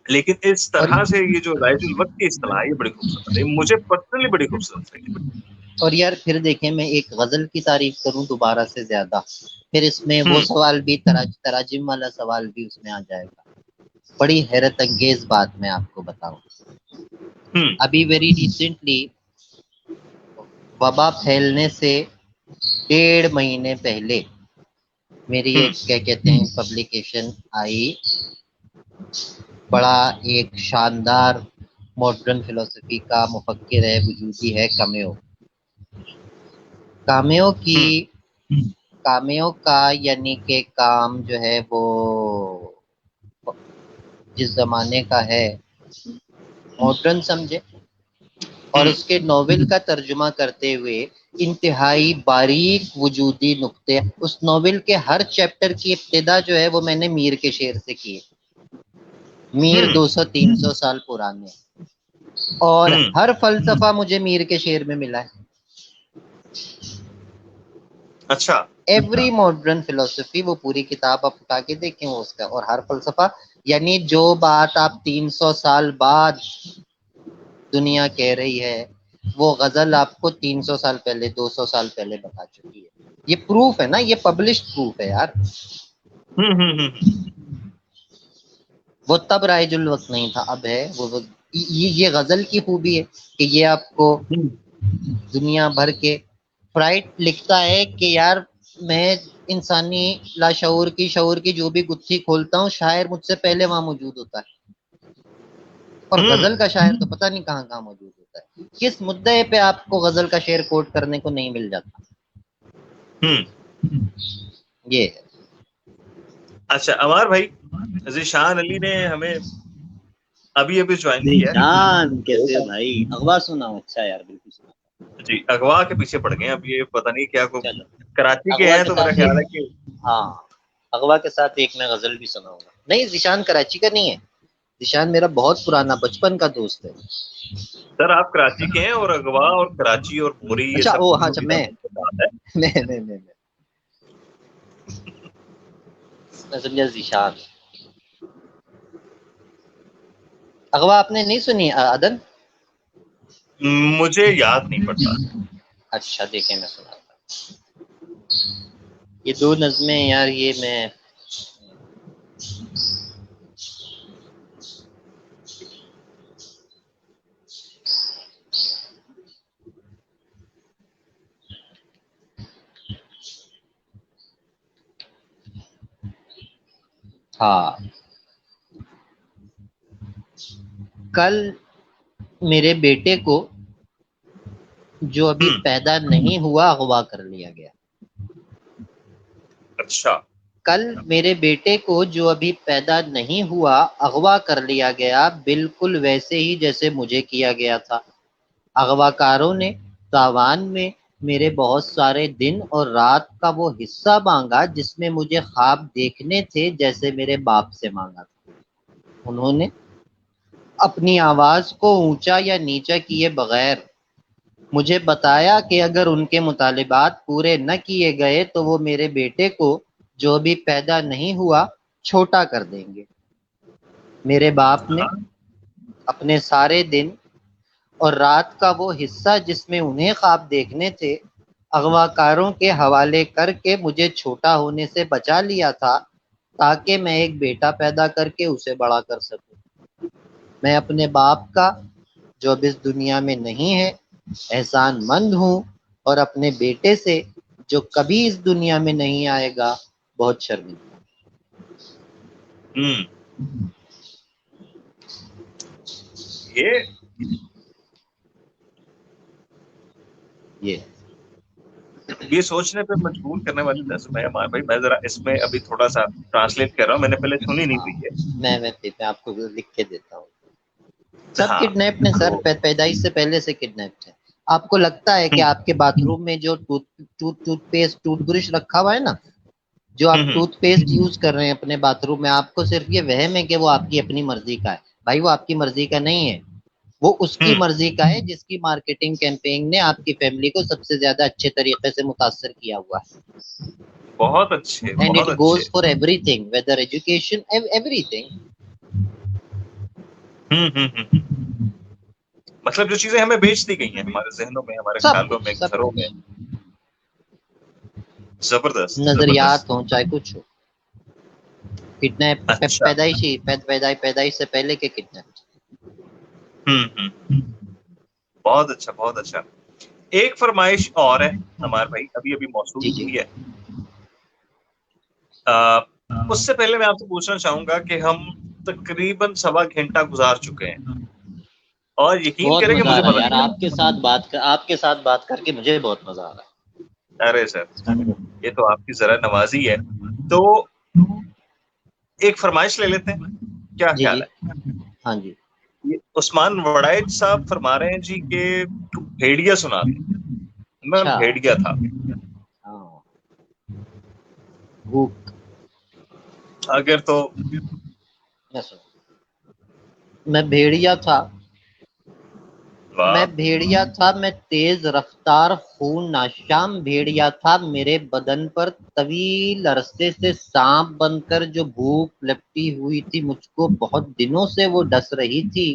لیکن اس اور طرح سے یہ جو رائج الوقت کی اصطلاح ہے، یہ بڑی خوبصورت ہے، مجھے پرسنلی بڑی خوبصورت لگی۔ اور یار پھر دیکھیں میں ایک غزل کی تعریف کروں دوبارہ سے زیادہ، پھر اس میں وہ ہوں سوال بھی تراجم والا سوال بھی اس میں آ جائے گا۔ بڑی حیرت انگیز بات میں آپ کو بتاؤں، ہوں ابھی ویری ریسنٹلی وبا پھیلنے سے 1.5 مہینے پہلے میری ہوں ایک کیا کہتے ہیں پبلیکیشن آئی، بڑا ایک شاندار ماڈرن فلسفی کا مفکر ہے، وجودی ہے، کامیو کی ہوں کامیو کا یعنی کہ کام جو ہے وہ جس زمانے کا ہے ماڈرن سمجھے، اور ہوں اس کے ناول کا ترجمہ کرتے ہوئے انتہائی باریک وجودی نقطے، اس ناول کے ہر چیپٹر کی ابتدا جو ہے وہ میں نے میر کے شعر سے کی ہے، میر ہوں 200-300 سال پرانے، اور ہوں ہر فلسفہ مجھے میر کے شعر میں ملا ہے، اچھا، ایوری ماڈرن فلسفی، وہ پوری کتاب آپ اٹھا کے دیکھیں وہ اس کا، اور ہر فلسفہ، یعنی جو بات آپ 300 سال بعد دنیا کہہ رہی ہے وہ غزل آپ کو 300 سال پہلے 200 سال پہلے بتا چکی ہے، یہ پروف ہے نا، یہ پبلشڈ پروف ہے یار، ہوں ہوں ہوں وہ تب رائج الوقت نہیں تھا، اب ہے وہ، یہ غزل کی خوبی ہے کہ یہ آپ کو ہوں دنیا بھر کے، فرائڈ لکھتا ہے کہ یار میں انسانی لاشعور کی شعور کی جو بھی گتھی کھولتا ہوں شاعر مجھ سے پہلے وہاں موجود ہوتا ہے، اور ہوں غزل کا شاعر تو پتہ نہیں کہاں کہاں موجود ہوتا ہے، کس مدعے پہ آپ کو غزل کا شعر کوٹ کرنے کو نہیں مل جاتا، ہوں یہ ہے۔ اچھا عمار بھائی، ذیشان علی نے ہمیں ابھی ابھی جوائن کیا جان کیسے ہو ہے، بھائی؟ اغوا سناؤ، اچھا یار بالکل سناؤ، جی اغوا کے پیچھے پڑ گئے ہیں، اب یہ پتہ نہیں کیا کو چلو کراچی کے اغوا ہیں کے تو میرا ساتھ ایک، خیال ہے کہ ہاں اغوا کے ساتھ ایک میں غزل بھی سناؤں گا، نہیں ذیشان کراچی کا نہیں ہے، ذیشان میرا بہت پرانا بچپن کا دوست ہے، سر آپ کراچی کے ہیں، اور اغوا اور کراچی اور موری یہ اچھا سب او ہاں چیزوں اچھا کی میں جب بات ہے، نہیں میں سمجھا ذیشان، اغوا آپ نے نہیں سنی عدن؟ مجھے یاد نہیں پڑتا۔ اچھا دیکھیں میں سناتا ہوں، یہ 2 نظمیں یار، یہ میں ہاں، کل میرے بیٹے کو جو ابھی پیدا نہیں ہوا اغوا کر لیا گیا. اچھا. کل میرے بیٹے کو جو ابھی پیدا نہیں ہوا اغوا کر لیا گیا، بالکل ویسے ہی جیسے مجھے کیا گیا تھا. اغوا کاروں نے تاوان میں میرے بہت سارے دن اور رات کا وہ حصہ مانگا جس میں مجھے خواب دیکھنے تھے، جیسے میرے باپ سے مانگا تھا. انہوں نے اپنی آواز کو اونچا یا نیچا کیے بغیر مجھے بتایا کہ اگر ان کے مطالبات پورے نہ کیے گئے تو وہ میرے بیٹے کو جو ابھی پیدا نہیں ہوا چھوٹا کر دیں گے. میرے باپ نے اپنے سارے دن اور رات کا وہ حصہ جس میں انہیں خواب دیکھنے تھے اغوا کاروں کے حوالے کر کے مجھے چھوٹا ہونے سے بچا لیا تھا، تاکہ میں ایک بیٹا پیدا کر کے اسے بڑا کر سکوں. میں اپنے باپ کا جو اب اس دنیا میں نہیں ہے احسان مند ہوں، اور اپنے بیٹے سے جو کبھی اس دنیا میں نہیں آئے گا بہت شرمندہ. یہ سوچنے پہ مجبور کرنے والی نظم ہے ہمارے بھائی. میں ذرا اس میں ابھی تھوڑا سا ٹرانسلیٹ کر رہا ہوں، میں نے پہلے سنی نہیں ہوئی ہے. میں آپ کو لکھ کے دیتا ہوں. سب ہاں کڈنیپ نے سر، پیدائش سے پہلے سے کڈنیپ تھے. آپ کو لگتا ہے کہ آپ کے باتھ روم میں جو ٹوتھ پیسٹ ٹوتھ برش رکھا ہوا ہے نا، جو آپ ٹوتھ پیسٹ یوز کر رہے ہیں اپنے باتھ روم میں، آپ کو صرف یہ وہم ہے کہ وہ آپ کی اپنی مرضی کا ہے. بھائی وہ آپ کی مرضی کا نہیں ہے، وہ اس کی مرضی کا ہے جس کی مارکیٹنگ کیمپین نے آپ کی فیملی کو سب سے زیادہ اچھے طریقے سے متاثر کیا ہوا ہے. بہت اچھے، اینڈ بہت اٹ اچھے. Goes for every thing, weather education, every thing. مطلب جو چیزیں ہمیں بیچ دی گئی ہیں ہمارے ذہنوں میں، ہمارے سب خیالوں کچھ میں، سب گھروں کچھ میں. زبردست نظریات زبردست. ہوں چاہے کچھ ہو. کڈنیپ اچھا. پیدائشی پیدائش سے پہلے کے کڈنیپ. بہت اچھا، بہت اچھا. ایک فرمائش اور ہے ہمارے بھائی، ابھی ابھی موصول جی جی ہوئی ہے. اس سے پہلے میں آپ سے پوچھنا چاہوں گا کہ ہم تقریباً 1.25 گھنٹہ گزار چکے ہیں، اور یقین بہت کریں کہ مزہ آ مجھے رہا ہے پتا یار نہیں آپ کے ساتھ بات کر کے مجھے بہت مزہ آ رہا ہے. ارے سر، یہ تو آپ کی ذرا نوازی ہے. تو ایک فرمائش لے لیتے ہیں، کیا جی جی خیال ہے؟ ہاں جی. یہ عثمان وڑائچ صاحب فرما رہے ہیں جی کہ بھیڑیا سنا دیں. میں اچھا بھیڑیا تھا. ہاں بھوک. اگر تو میں بھیڑیا تھا، واہ. میں تیز رفتار خون ناشام بھیڑیا تھا. میرے بدن پر طویل عرصے سے سانپ بن کر جو بھوک لپٹی ہوئی تھی، مجھ کو بہت دنوں سے وہ ڈس رہی تھی.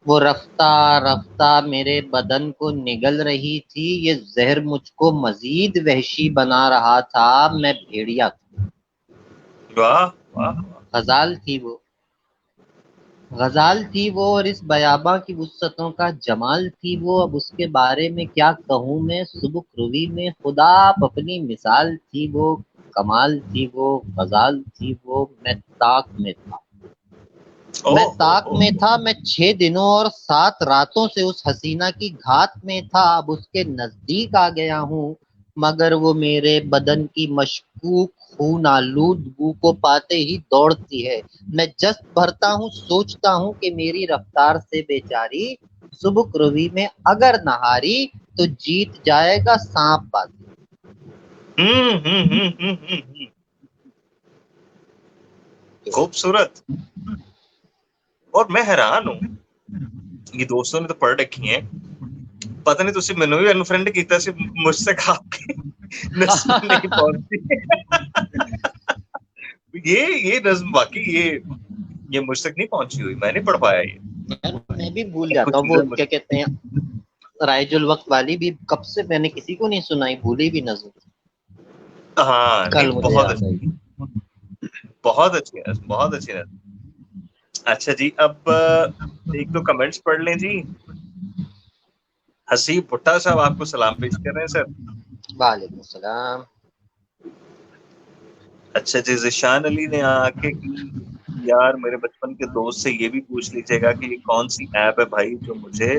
وہ رفتہ رفتہ میرے بدن کو نگل رہی تھی. یہ زہر مجھ کو مزید وحشی بنا رہا تھا. میں بھیڑیا تھا. واہ واہ. غزال تھی وہ اور اس بیاباں کی وسعتوں کا جمال تھی وہ. اب اس کے بارے میں کیا کہوں میں، سبک روی میں خدا اپنی مثال تھی وہ. کمال تھی وہ، غزال تھی وہ. میں طاق میں تھا، میں 6 دنوں اور 7 راتوں سے اس حسینہ کی گھات میں تھا. اب اس کے نزدیک آ گیا ہوں، مگر وہ میرے بدن کی مشکوک خون آلود بو کو پاتے ہی دوڑتی ہے. میں جست بھرتا ہوں، سوچتا ہوں کہ میری رفتار سے بیچاری سبک روی میں اگر نہاری تو جیت جائے گا سانپ بازی. خوبصورت. اور میں حیران ہوں، یہ دوستوں نے تو پڑھ رکھی ہیں، پتہ نہیں تسی مینوں بھی انفرینڈ کیتا سی مجھ سے کھا کے نظم نہیں پہنچتی. یہ نظم واقعی یہ مجھ تک نہیں پہنچی ہوئی، میں نہیں پڑھ پایا. میں بھی بھول یہ جاتا کچھ ہوں، وہ چیزیں کیا کہتے ہیں رائج الوقت والی بھی کب سے میں نے کسی کو نہیں سنائی، بھولی بھی نظم. ہاں کل نہیں، مجھے بہت یاد آئی. اچھی، بہت اچھی نظم، بہت اچھی نظم. اچھا جی، اب ایک دو کمنٹس پڑھ لیں جی. حسیب بھٹا صاحب آپ کو سلام پیش کر رہے ہیں سر. وعلیکم السلام. اچھا جی، ذیشان علی نے آ کے یار میرے بچپن کے دوست سے یہ بھی پوچھ لیجیے گا کہ یہ کون سی ایپ ہے بھائی جو مجھے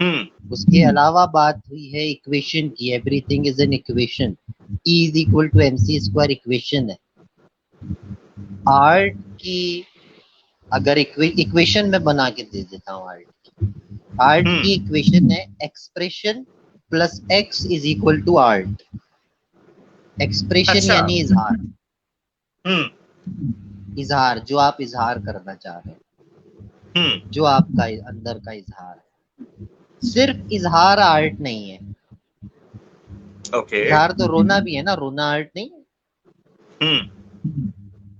اس کے علاوہ بات ہوئی ہے ایکویشن کی. Everything is an equation. E is equal to M C square equation ہے. آرٹ کی اگر ایکویشن میں بنا کے دے دیتا ہوں آرٹ کی ایکویشن ہے expression plus X is equal to art. Expression یعنی اظہار. اظہار جو آپ اظہار کرنا چاہ رہے ہیں, جو آپ کا اندر کا اظہار ہے. صرف اظہار آرٹ نہیں ہے. اظہار تو رونا بھی ہے نا, رونا آرٹ نہیں ہے.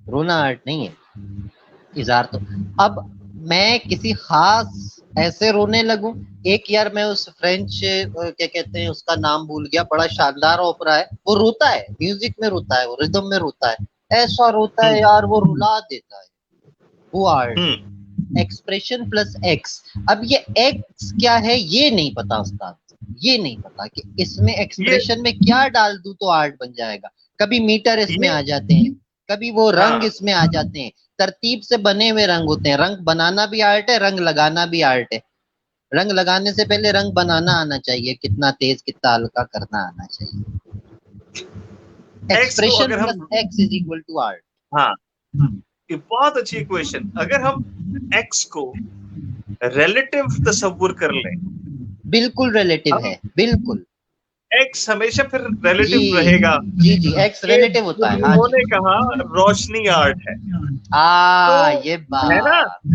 رونا آرٹ نہیں ہے, اظہار تو. اب میں کسی خاص ایسے رونے لگوں. ایک یار میں اس فرینچ کیا کہتے ہیں اس کا نام بھول گیا, بڑا شاندار اوپرا ہے, وہ روتا ہے میوزک میں روتا ہے, وہ ردم میں روتا ہے, ایسا روتا ہے یار وہ رلا دیتا ہے. وہ آرٹ. Expression plus x. اب یہ ایکس کیا ہے یہ نہیں پتا استاد, یہ نہیں پتا کہ اس میں ایکسپریشن میں کیا ڈال دوں تو آرٹ بن جائے گا. کبھی میٹر اس میں آ جاتے ہیں, کبھی وہ رنگ اس میں آ جاتے ہیں. ترتیب سے بنے ہوئے رنگ ہوتے ہیں. رنگ بنانا بھی آرٹ ہے, رنگ لگانا بھی آرٹ ہے. رنگ لگانے سے پہلے رنگ بنانا آنا چاہیے, کتنا تیز کتنا ہلکا کرنا آنا چاہیے. Expression plus X is equal to art. ہاں بہت اچھی ایکویشن. اگر ہم ایکس کو ریلیٹو تصور کر لیں, بالکل ریلیٹو ہے, بالکل. ایکس ہمیشہ پھر ریلیٹو جی رہے گا. جی جی ایکس ریلیٹو ہوتا ہے. ہاں انہوں جی, نے کہا روشنی آرٹ ہے. یہ ہے نا, بات.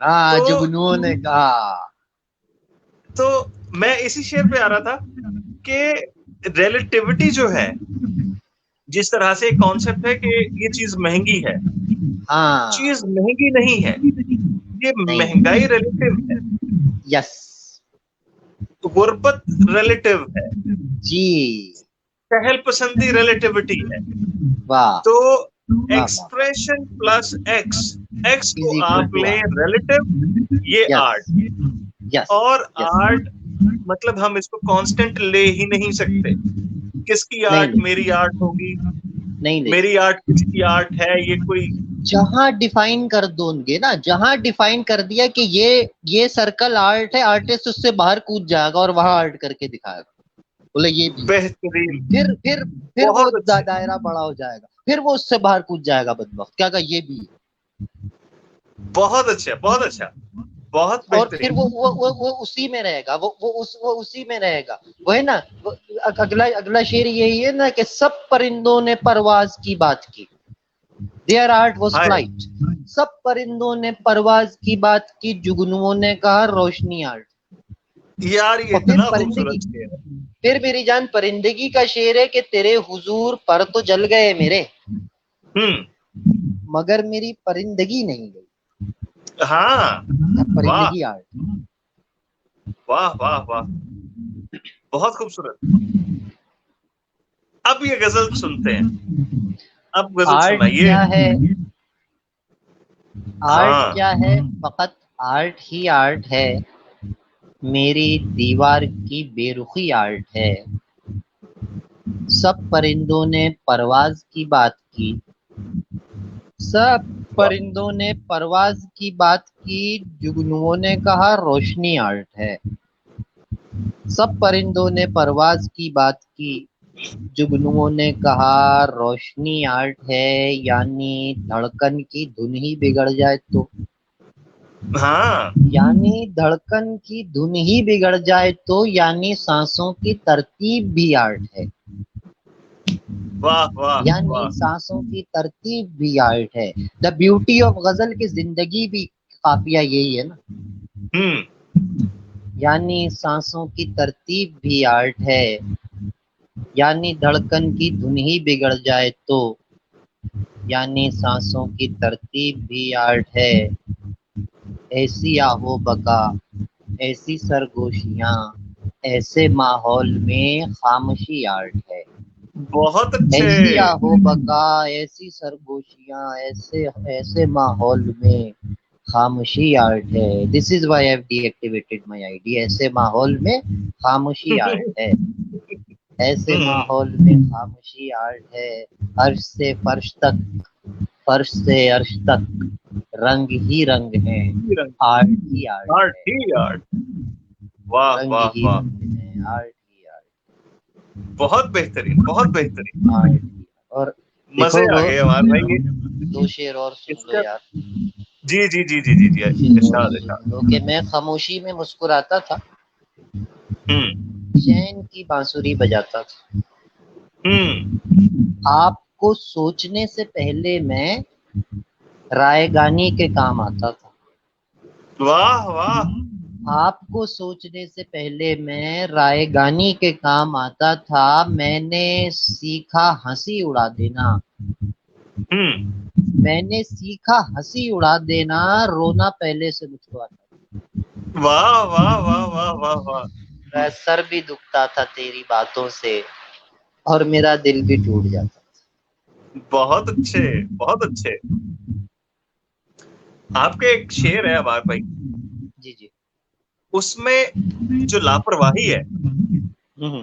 ہاں جگنوں نے کہا. تو میں اسی شعر پہ آ رہا تھا کہ ریلیٹیوٹی جو ہے, جس طرح سے کانسیپٹ ہے کہ یہ چیز مہنگی ہے, ہاں چیز مہنگی نہیں ہے, یہ نہیں, مہنگائی ریلیٹو ہے. یس, غربت ریلیٹو ہے, جی, چہل پسندی ریلیٹیوٹی ہے. واہ تو واہ واہ, ایکسپریشن پلس ایکس, ایکس از کو اکول آپ ٹو لیں آرٹ. ریلیٹو, یہ یس آرٹ. یس اور یس, آرٹ مطلب ہم اس کو کانسٹنٹ لے ہی نہیں سکتے. کس کی نہیں آرٹ لے میری آرٹ ہوگی, نہیں لے میری آرٹ کس کی آرٹ ہے, یہ کوئی جہاں ڈیفائن کر دو گے نا, جہاں ڈیفائن کر دیا کہ یہ سرکل آرٹ ہے, آرٹسٹ اس سے باہر کود جائے گا اور وہاں آرٹ کر کے دکھائے گا, بولے یہ بھی بہترین. پھر وہ بہت اچھے, دائرہ بڑا ہو جائے گا, پھر وہ اس سے باہر کود جائے گا بدبخت, کیا کہا یہ بھی. بہت اچھا, بہت اچھا, بہت اور پھر بہترین. وہ اسی میں رہے گا, وہ اسی میں رہے گا. وہ ہے نا اگلا شعر یہی ہے نا کہ سب پرندوں نے پرواز کی بات کی. Their art was flight. سب پرندوں نے پرواز کی بات کی, جگنوؤں نے کہا روشنی آرٹ. یار یہ اور پھر اتنا پرندگی, خوبصورت شعر ہے. پھر میری جان پرندگی کا شعر ہے کہ تیرے حضور پر تو جل گئے میرے, مگر میری پرندگی نہیں گئی. ہاں واہ پرندگی آرٹ. واہ واہ واہ, بہت خوبصورت. اب یہ غزل سنتے ہیں, اب غزل آرٹ سنائیے. کیا ہے, آرٹ ہاں کیا ہے, فقط آرٹ ہی آرٹ ہے. میری دیوار کی بے رخی آرٹ ہے. سب پرندوں نے پرواز کی بات کی, سب پرندوں نے پرواز کی بات کی, جگنوؤں نے کہا روشنی آرٹ ہے. سب پرندوں نے پرواز کی بات کی, جگنوؤں نے کہا روشنی آرٹ ہے. یعنی دھڑکن کی دھن ہی بگڑ جائے تو, ہاں یعنی دھڑکن کی دھن ہی بگڑ جائے تو, یعنی سانسوں کی ترتیب بھی آرٹ ہے. واہ واہ یعنی واہ. سانسوں کی ترتیب بھی آرٹ ہے. دا بیوٹی آف غزل کی زندگی بھی قافیہ یہی ہے نا, یعنی سانسوں کی ترتیب بھی آرٹ ہے. یعنی دھڑکن کی دھن ہی بگڑ جائے تو, یعنی سانسوں کی ترتیب بھی آرٹ ہے. ایسی آہو بکا, ایسی سرگوشیاں, ایسے ماحول میں خاموشی آرٹ ہے. بہت اچھے. ایسی آہو بکا, ایسی سرگوشیاں, ایسے ماحول میں خاموشی آرٹ ہے. This is why I deactivated my ID. ایسے ماحول میں خاموشی آرٹ ہے. ایسے ماحول میں خاموشی آرٹ ہے. عرش سے فرش تک, فرش سے عرش تک رنگ ہی رنگ ہے, آرٹ ہی آرٹ آرٹ ہے. ہی آرٹ. واہ رنگ واہ ہی واہ، رنگ ہے، آرٹ ہی بہت بہترین، بہت بہترین، آرٹ ہی۔ اور مزے دیکھو آ وہ گئے ہمارے بھائی یہ دو شعر اور سن اس لو کا۔ یار، جی جی جی جی جی جی، شعر اور ارشاد سن ارشاد۔ لو کہ میں خاموشی میں مسکراتا تھا، ہوں چین کی بانسری بجاتا تھا، ہوں، آپ کو سوچنے سے پہلے میں رائے گانی کے کام آتا تھا، واہ واہ، آپ کو سوچنے سے پہلے میں رائے گانی کے کام آتا تھا، میں نے سیکھا ہنسی اڑا دینا، ہوں، میں نے سیکھا ہنسی اڑا دینا، رونا پہلے سے مجھ کو آتا واہ واہ واہ واہ واہ واہ، تھا، میرا سر بھی دکھتا تھا تیری باتوں سے، اور میرا دل بھی ٹوٹ جاتا تھا۔ بہت اچھے، بہت اچھے۔ آپ کا ایک شعر ہے ہمارے بھائی، جی جی، اس میں جو لاپرواہی ہے ہوں،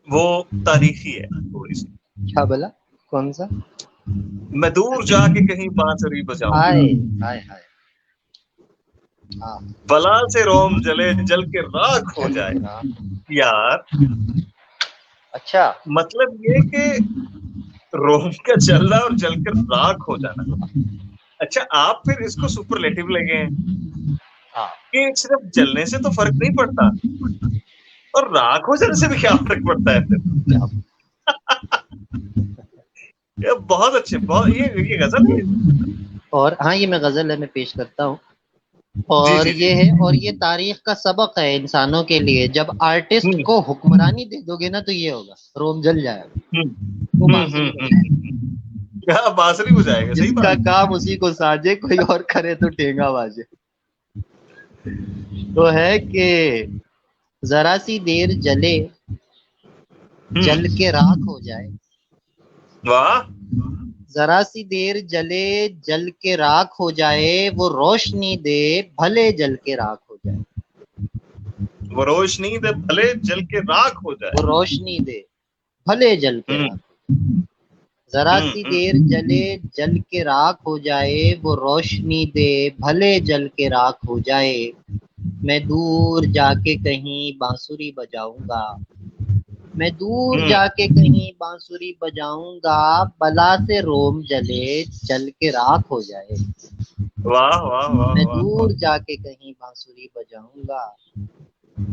وہ تاریخی ہے تھوڑی سی۔ کیا بلا، کون سا؟ میں دور جا کے کہیں بانسری بجاؤں گا، ہائے ہائے ہائے، ہاں، بلا سے روم جلے جل کے راکھ ہو چل جائے۔ کے رہا۔ یار اچھا، مطلب یہ کہ روم کا جلنا اور جل کر راکھ ہو جانا۔ اچھا آپ پھر اس کو سپرلیٹو لے گئے ہیں ہاں، کہ صرف جلنے سے تو فرق نہیں پڑتا، اور راکھ ہو جانے سے بھی کیا فرق پڑتا ہے پھر؟ کیا، یہ بہت اچھے، بہت یہ غزل ہے۔ اور ہاں یہ میں غزل ہے، میں پیش کرتا ہوں، جی اور جی جی، یہ ہے، اور یہ تاریخ کا سبق ہے انسانوں کے لیے، جب آرٹسٹ ہوں کو حکمرانی دے دو گے نا تو یہ ہوگا، روم جل جائے گا، ہوں وہ ہوں بانسری ہوں بجائے ہوں، کیا بانسری بجائے گا، جس صحیح کا بات۔ کام اسی کو ساجے، کوئی اور کرے تو ٹینگا باجے۔ تو ہے کہ ذرا سی دیر جلے ہوں، جل کے راکھ ہو جائے، واہ، ذرا سی دیر جلے جل کے راکھ ہو جائے، وہ روشنی دے بھلے جل کے راکھ ہو جائے، وہ روشنی دے بھلے جل کے راکھ ہو وہ جائے۔ روشنی دے بھلے جل کے ہوں راکھ، ذرا ہوں سی ہوں، دیر جلے جل کے راکھ ہو جائے، وہ روشنی دے بھلے جل کے راکھ ہو جائے، میں دور جا کے کہیں بانسری بجاؤں گا، میں دور ہوں، جا کے کہیں بانسری بجاؤں گا، بلا سے روم جلے جل کے راکھ ہو جائے، واہ واہ واہ میں واہ دور واہ، جا کے کہیں بانسری بجاؤں گا،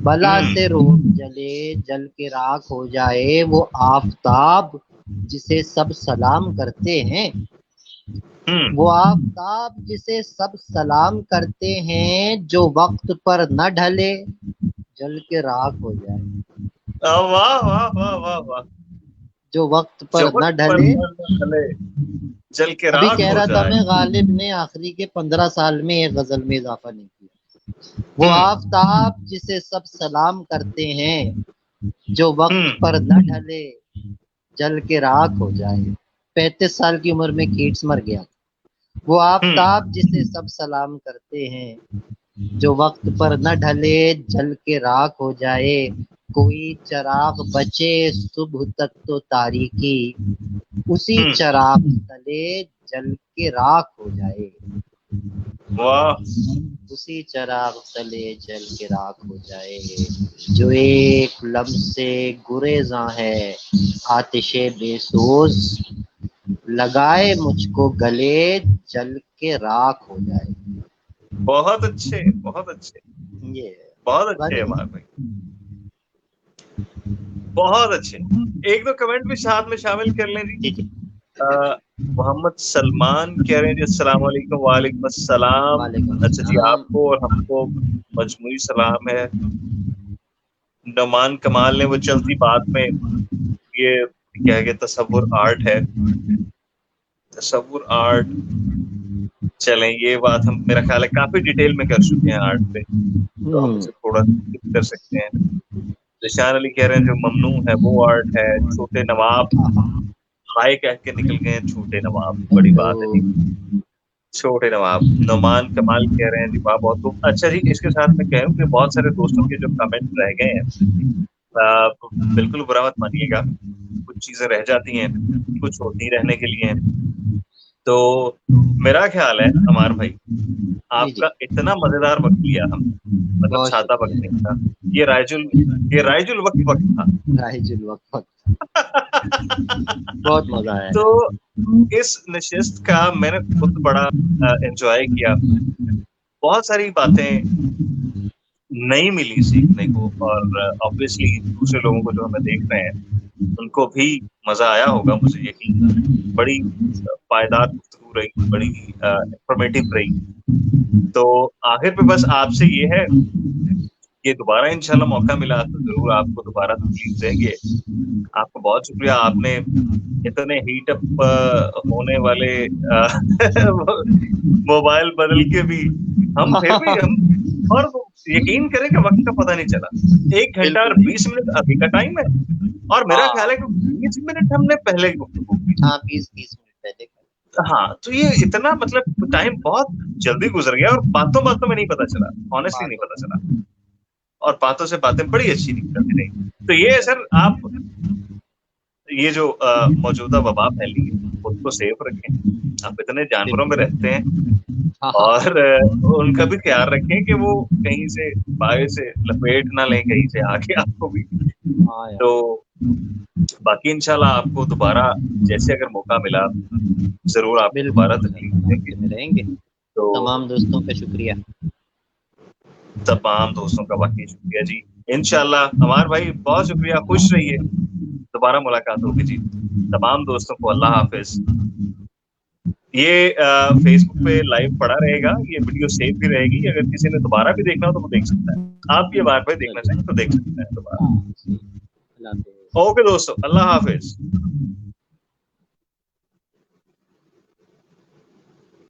بلا ہوں سے روم جلے جل کے راکھ ہو جائے، وہ آفتاب جسے سب سلام کرتے ہیں، ہوں، وہ آفتاب جسے سب سلام کرتے ہیں، جو وقت پر نہ ڈھلے جل کے راکھ ہو جائے، واہ واہ واہ واہ واہ، جو وقت پر جو نہ وقت پر ڈھلے۔ نہ ڈلے جل کے ابھی راکھ کہہ ہو رہا تھا جائے۔ میں، غالب نے آخری کے 15 سال میں ایک غزل میں اضافہ نہیں کیا، وہ ہوں آفتاب جسے سب سلام کرتے ہیں، جو وقت ہوں پر نہ ڈھلے جل کے راکھ ہو جائے، 35 سال کی عمر میں کیٹس مر گیا، وہ ہوں، آفتاب جسے سب سلام کرتے ہیں، جو وقت پر نہ ڈھلے جل کے راکھ ہو جائے، کوئی چراغ بچے صبح تک تو تاریکی، اسی ہوں، چراغ تلے جل کے راکھ ہو جائے، واہ، اسی چراغ تلے جل کے راکھ ہو جائے، جو ایک لمح سے گریزاں ہے آتش بے سوز، لگائے مجھ کو گلے جل کے راکھ ہو جائے، بہت اچھے، بہت اچھے، یہ بہت اچھے غالب ہمارے بھائی، بہت اچھے۔ ایک دو کمنٹ بھی ساتھ میں شامل کر لیں جی۔ جی جی، محمد سلمان کہہ رہے ہیں جی السلام علیکم، وعلیکم السلام۔ وعلیکم اچھا جی، السلام، آپ کو اور ہم کو مجموعی سلام ہے۔ نعمان کمال نے وہ چلتی بات میں یہ کیا کہ تصور آرٹ ہے، تصور آرٹ، چلیں یہ بات ہم میرا خیال ہے کافی ڈیٹیل میں کر چکے ہیں آرٹ پہ، تو ہم اسے تھوڑا سکپ کر سکتے ہیں۔ ذیشان علی کہہ رہے ہیں جو ممنوع ہے وہ آرٹ ہے۔ چھوٹے نواب ہائے کہہ کے نکل گئے ہیں، چھوٹے نواب، بڑی ہیلو، بات ہے جی، چھوٹے نواب۔ نعمان کمال کہہ رہے ہیں جی واہ بہت خوب۔ اچھا جی، اس کے ساتھ میں کہوں کہ بہت سارے دوستوں کے جو کمنٹ رہ گئے ہیں، بالکل برا مت مانیے گا، کچھ چیزیں رہ جاتی ہیں، کچھ ہوتی رہنے کے لیے ہیں۔ تو میرا خیال ہے عمار بھائی آپ جی کا اتنا مزیدار وقت لیا ہم، مطلب بہت چھاتا وقت شکریہ. نہیں تھا، یہ رائج الوقت تھا. رائج الوقت بہت مزہ آیا تو یار. اس نشست کا میں نے خود بڑا انجوائے کیا. بہت ساری باتیں نئی ملی سیکھنے کو، اور آبویسلی دوسرے لوگوں کو جو ہمیں دیکھ رہے ہیں ان کو بھی مزہ آیا ہوگا، مجھے یقین ہے. بڑی پائیدار گفتگو رہی، بڑی انفارمیٹو رہی. تو آخر پہ بس آپ سے یہ ہے کہ دوبارہ انشاءاللہ موقع ملا تو ضرور آپ کو دوبارہ تکلیف دیں گے. آپ کو بہت شکریہ، آپ نے اتنے ہیٹ اپ ہونے والے موبائل بدل کے بھی ہم پھر بھی ہم، اور یقین کریں کہ وقت کا پتہ نہیں چلا. 1 گھنٹہ اور بالکل نہیں. 20 منٹ ابھی کا ٹائم ہے، اور میرا خیال ہے کہ 20 منٹ ہم نے پہلے گفتگو کی. ہاں 20 منٹ پہلے. ہاں تو یہ اتنا مطلب ٹائم بہت جلدی گزر گیا، اور باتوں باتوں میں نہیں پتا چلا، آنےسٹلی نہیں پتا چلا، اور باتوں سے باتیں بڑی اچھی نکلتی رہی. تو یہ ہے سر، آپ یہ جو موجودہ وبا پھیلی ہے خود کو سیف رکھیں. آپ اتنے جانوروں میں بالکل. رہتے ہیں، ہاں ہاں اور ان کا بھی خیال رکھیں کہ وہ کہیں سے باہر سے لپیٹ نہ لیں کہیں سے آگے آپ کو بھی. ہاں تو یار. باقی انشاءاللہ آپ کو دوبارہ جیسے اگر موقع ملا ضرور آپ کو بالکل دوبارہ تکلیف انشاءاللہ دیں آپ گے. سے ملیں گے. تو تمام دوستوں کا شکریہ. تمام دوستوں کا واقعی شکریہ جی. انشاءاللہ ہمارے بھائی بہت شکریہ، خوش رہیے، دوبارہ ملاقات ہوگی جی. تمام دوستوں کو اللہ حافظ. یہ فیس بک پہ لائیو پڑا رہے گا، یہ ویڈیو سیو بھی رہے گی، اگر کسی نے دوبارہ بھی دیکھنا ہو تو وہ دیکھ سکتا ہے. آپ بھی بار بار دیکھنا چاہیں تو دیکھ سکتے ہیں دوبارہ. ہاں. اللہ حافظ. اوکے دوستو، اللہ حافظ.